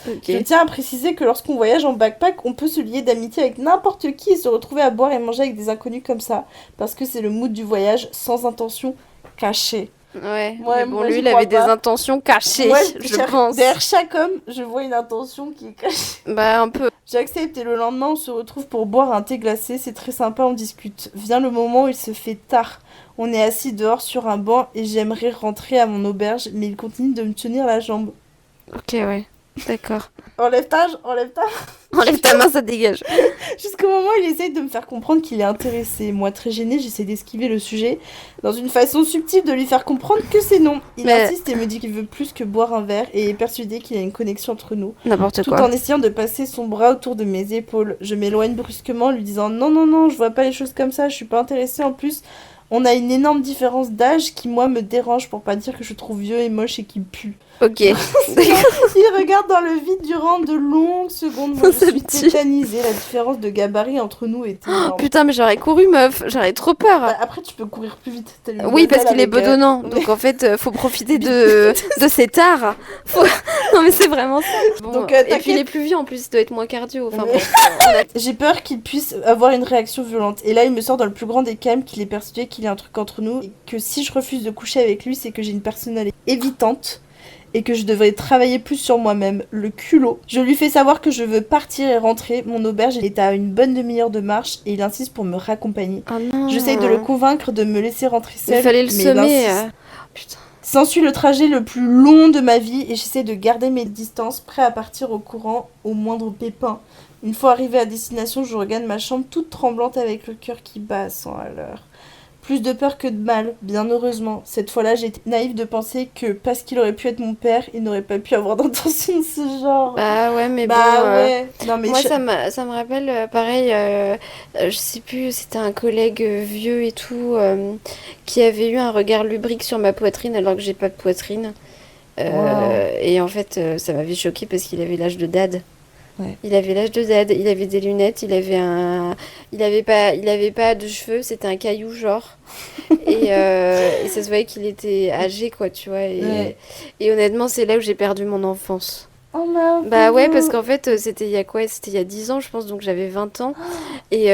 Okay. Je tiens à préciser que lorsqu'on voyage en backpack, on peut se lier d'amitié avec n'importe qui et se retrouver à boire et manger avec des inconnus comme ça. Parce que c'est le mood du voyage, sans intention cachées. Ouais, Ouais, mais bon, moi, lui, j'y il crois avait des pas. intentions cachées, Moi, je pense. derrière chaque homme, je vois une intention qui est cachée. Bah, un peu. J'accepte et le lendemain, on se retrouve pour boire un thé glacé. C'est très sympa, on discute. Vient le moment où il se fait tard. On est assis dehors sur un banc et j'aimerais rentrer à mon auberge, mais il continue de me tenir la jambe. Ok, ouais. D'accord. Enlève ta. Enlève ta main, ça dégage. Jusqu'au moment où il essaye de me faire comprendre qu'il est intéressé. Moi, très gênée, j'essaie d'esquiver le sujet, dans une façon subtile de lui faire comprendre que c'est non. Il insiste et me dit qu'il veut plus que boire un verre et est persuadé qu'il y a une connexion entre nous. N'importe Tout quoi. en essayant de passer son bras autour de mes épaules. Je m'éloigne brusquement, lui disant non, non, non, je vois pas les choses comme ça, je suis pas intéressée. En plus, on a une énorme différence d'âge qui, moi, me dérange pour pas dire que je trouve vieux et moche et qu'il pue. Ok. Il regarde dans le vide durant de longues secondes. Moi, je suis tétanisée. La différence de gabarit entre nous était énorme. Putain, mais j'aurais couru, meuf. J'aurais trop peur. Bah, après, tu peux courir plus vite. Oui, parce qu'il est bedonnant. Donc, en fait, faut profiter de cet art. Non, mais c'est vraiment ça. Bon, Donc, et puis, il est plus vieux en plus. Il doit être moins cardio. Enfin, bon, j'ai peur qu'il puisse avoir une réaction violente. Et là, il me sort dans le plus grand des calmes qu'il est persuadé qu'il y a un truc entre nous. Et que si je refuse de coucher avec lui, c'est que j'ai une personnalité évitante. Et que je devrais travailler plus sur moi-même, le culot. Je lui fais savoir que je veux partir et rentrer. Mon auberge est à une bonne demi-heure de marche et il insiste pour me raccompagner. Oh non. J'essaye de le convaincre de me laisser rentrer seule. Il fallait le semer. Putain. S'ensuit le trajet le plus long de ma vie et j'essaie de garder mes distances, prêt à partir au courant au moindre pépin. Une fois arrivée à destination, je regagne ma chambre toute tremblante avec le cœur qui bat à 100 à l'heure. Plus de peur que de mal, bien heureusement. Cette fois-là, j'étais naïve de penser que parce qu'il aurait pu être mon père, il n'aurait pas pu avoir d'intention de ce genre. Bah ouais, mais bon... ouais. Non, mais moi, ça me rappelle, pareil, je sais plus, c'était un collègue vieux et tout, qui avait eu un regard lubrique sur ma poitrine alors que j'ai pas de poitrine. Wow. Et en fait, ça m'avait choquée parce qu'il avait l'âge de dad. Ouais. Il avait l'âge de dad, il avait des lunettes, il avait pas de cheveux, c'était un caillou genre. Et ça se voyait qu'il était âgé quoi, tu vois. Et honnêtement, c'est là où j'ai perdu mon enfance. Oh non. Bah ouais, parce qu'en fait, c'était il y a quoi? C'était il y a 10 ans, je pense, donc j'avais 20 ans. Et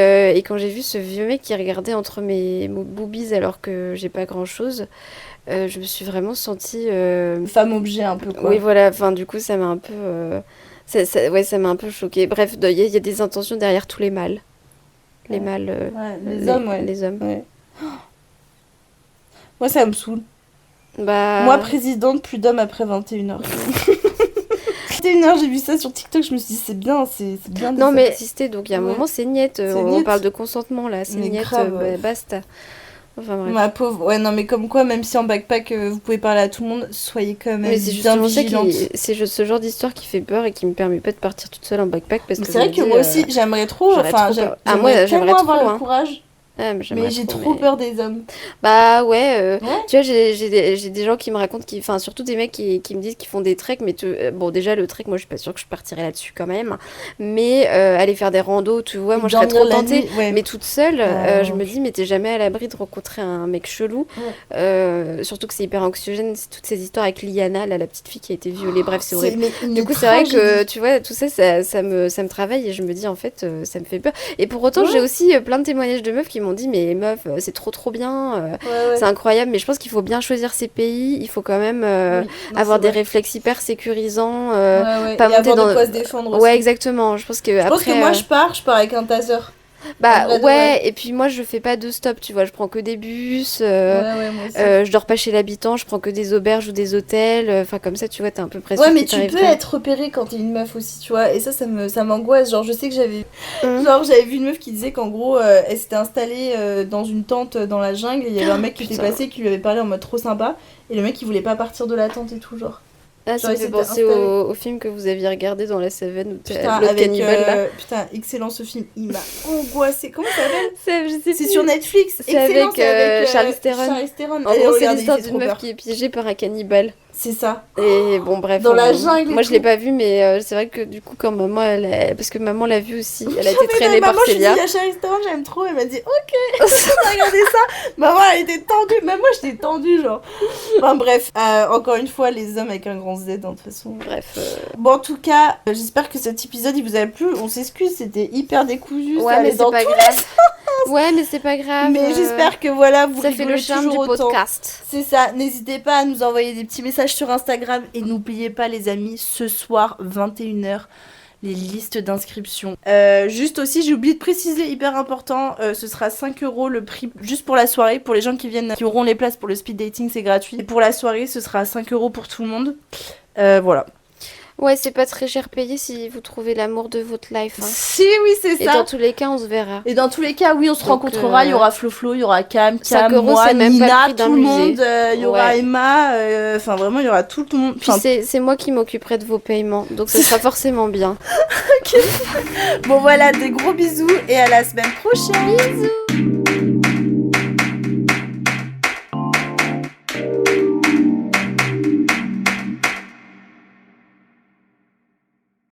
quand j'ai vu ce vieux mec qui regardait entre mes boobies alors que j'ai pas grand-chose, je me suis vraiment sentie... femme objet un peu quoi. Oui, voilà, enfin du coup, ça m'a un peu... ça m'a un peu choquée. Bref, il y a des intentions derrière tous les mâles. Les mâles... les hommes, ouais. Les hommes. Ouais. Moi, ça me saoule. Bah... Moi, présidente, plus d'hommes après 21h. 21h, j'ai vu ça sur TikTok, je me suis dit, c'est bien. Non, mais exister, donc il y a un moment, c'est niette. On niette. parle de consentement, là. C'est niette, basta. Enfin, bref. Ma pauvre. Ouais, non, mais comme quoi, même si en backpack, vous pouvez parler à tout le monde, soyez quand même mais c'est bien vigilante. C'est ce genre d'histoire qui fait peur et qui me permet pas de partir toute seule en backpack. Parce que c'est vrai que moi aussi, j'aimerais trop. Enfin, j'aimerais trop avoir le courage. Mais j'ai trop peur des hommes. Bah ouais, tu vois, j'ai des gens qui me racontent, enfin surtout des mecs qui me disent qu'ils font des treks, mais bon déjà le trek, moi je suis pas sûre que je partirais là-dessus quand même, mais aller faire des randos, tu vois, moi je serais trop tentée, mais toute seule, je me dis mais t'es jamais à l'abri de rencontrer un mec chelou, surtout que c'est hyper anxiogène, c'est toutes ces histoires avec Liana, là, la petite fille qui a été violée, bref c'est horrible. Du coup c'est vrai que tu vois, tout ça, ça me travaille et je me dis en fait ça me fait peur, et pour autant j'ai aussi plein de témoignages de meufs qui m'ont dit mais meuf c'est trop bien, c'est incroyable, mais je pense qu'il faut bien choisir ses pays, il faut quand même avoir des réflexes hyper sécurisants, pas monter dans de quoi se défendre aussi. Ouais exactement, je pense que moi je pars avec un taser. Bah ouais, et puis moi je fais pas de stop, tu vois, je prends que des bus, je dors pas chez l'habitant, je prends que des auberges ou des hôtels, enfin comme ça tu vois, t'es un peu presque. Ouais, mais tu peux être repérée quand t'es une meuf aussi, tu vois, et ça m'angoisse. Genre je sais que j'avais vu une meuf qui disait qu'en gros elle s'était installée dans une tente dans la jungle et il y avait un mec qui était passé qui lui avait parlé en mode trop sympa et le mec il voulait pas partir de la tente et tout, genre. Ah, ça me fait penser au film que vous aviez regardé dans la savane où putain, l'autre cannibale là. Putain, excellent ce film, il m'a angoissé. Comment ça s'appelle? C'est sur Netflix. C'est avec Charlize Theron. En gros, c'est l'histoire d'une meuf qui est piégée par un cannibale. C'est ça. Et bon, bref. Dans la jungle. Moi, je l'ai pas vu, mais c'est vrai que du coup, quand maman, parce que maman l'a vu aussi, elle a été traînée par Célia. Maman, je dis à Charlize Theron, j'aime trop. Elle m'a dit, ok, on va regarder ça. Maman, elle était tendue. Même moi, j'étais tendue, genre. Enfin, bref. Encore une fois, les hommes avec un grand Z, de toute façon. Bref. Bon, en tout cas, j'espère que cet épisode, il vous a plu. On s'excuse, c'était hyper décousu. Ouais, mais c'est pas grave. Ouais, mais c'est pas grave. Mais j'espère que voilà, vous ça fait le rigolez charme du toujours autant. podcast. C'est ça, n'hésitez pas à nous envoyer des petits messages sur Instagram et n'oubliez pas les amis, ce soir 21h, les listes d'inscription. Juste aussi, j'ai oublié de préciser, hyper important, ce sera 5 € le prix juste pour la soirée, pour les gens qui viennent, qui auront les places pour le speed dating, c'est gratuit. Et pour la soirée, ce sera 5 € pour tout le monde. Voilà. Ouais, c'est pas très cher payé si vous trouvez l'amour de votre life. Hein. Si, oui, c'est ça. Et dans tous les cas, on se verra. Et dans tous les cas, oui, on se rencontrera. Il y aura Flo, il y aura Cam, 5 €, moi, c'est même Nina, pas le prix tout le d'un monde. musée. Il y aura Ouais. Emma. Enfin, vraiment, il y aura tout le monde. Puis c'est moi qui m'occuperai de vos paiements, donc ce sera forcément bien. Bon, voilà, des gros bisous et à la semaine prochaine. Bisous.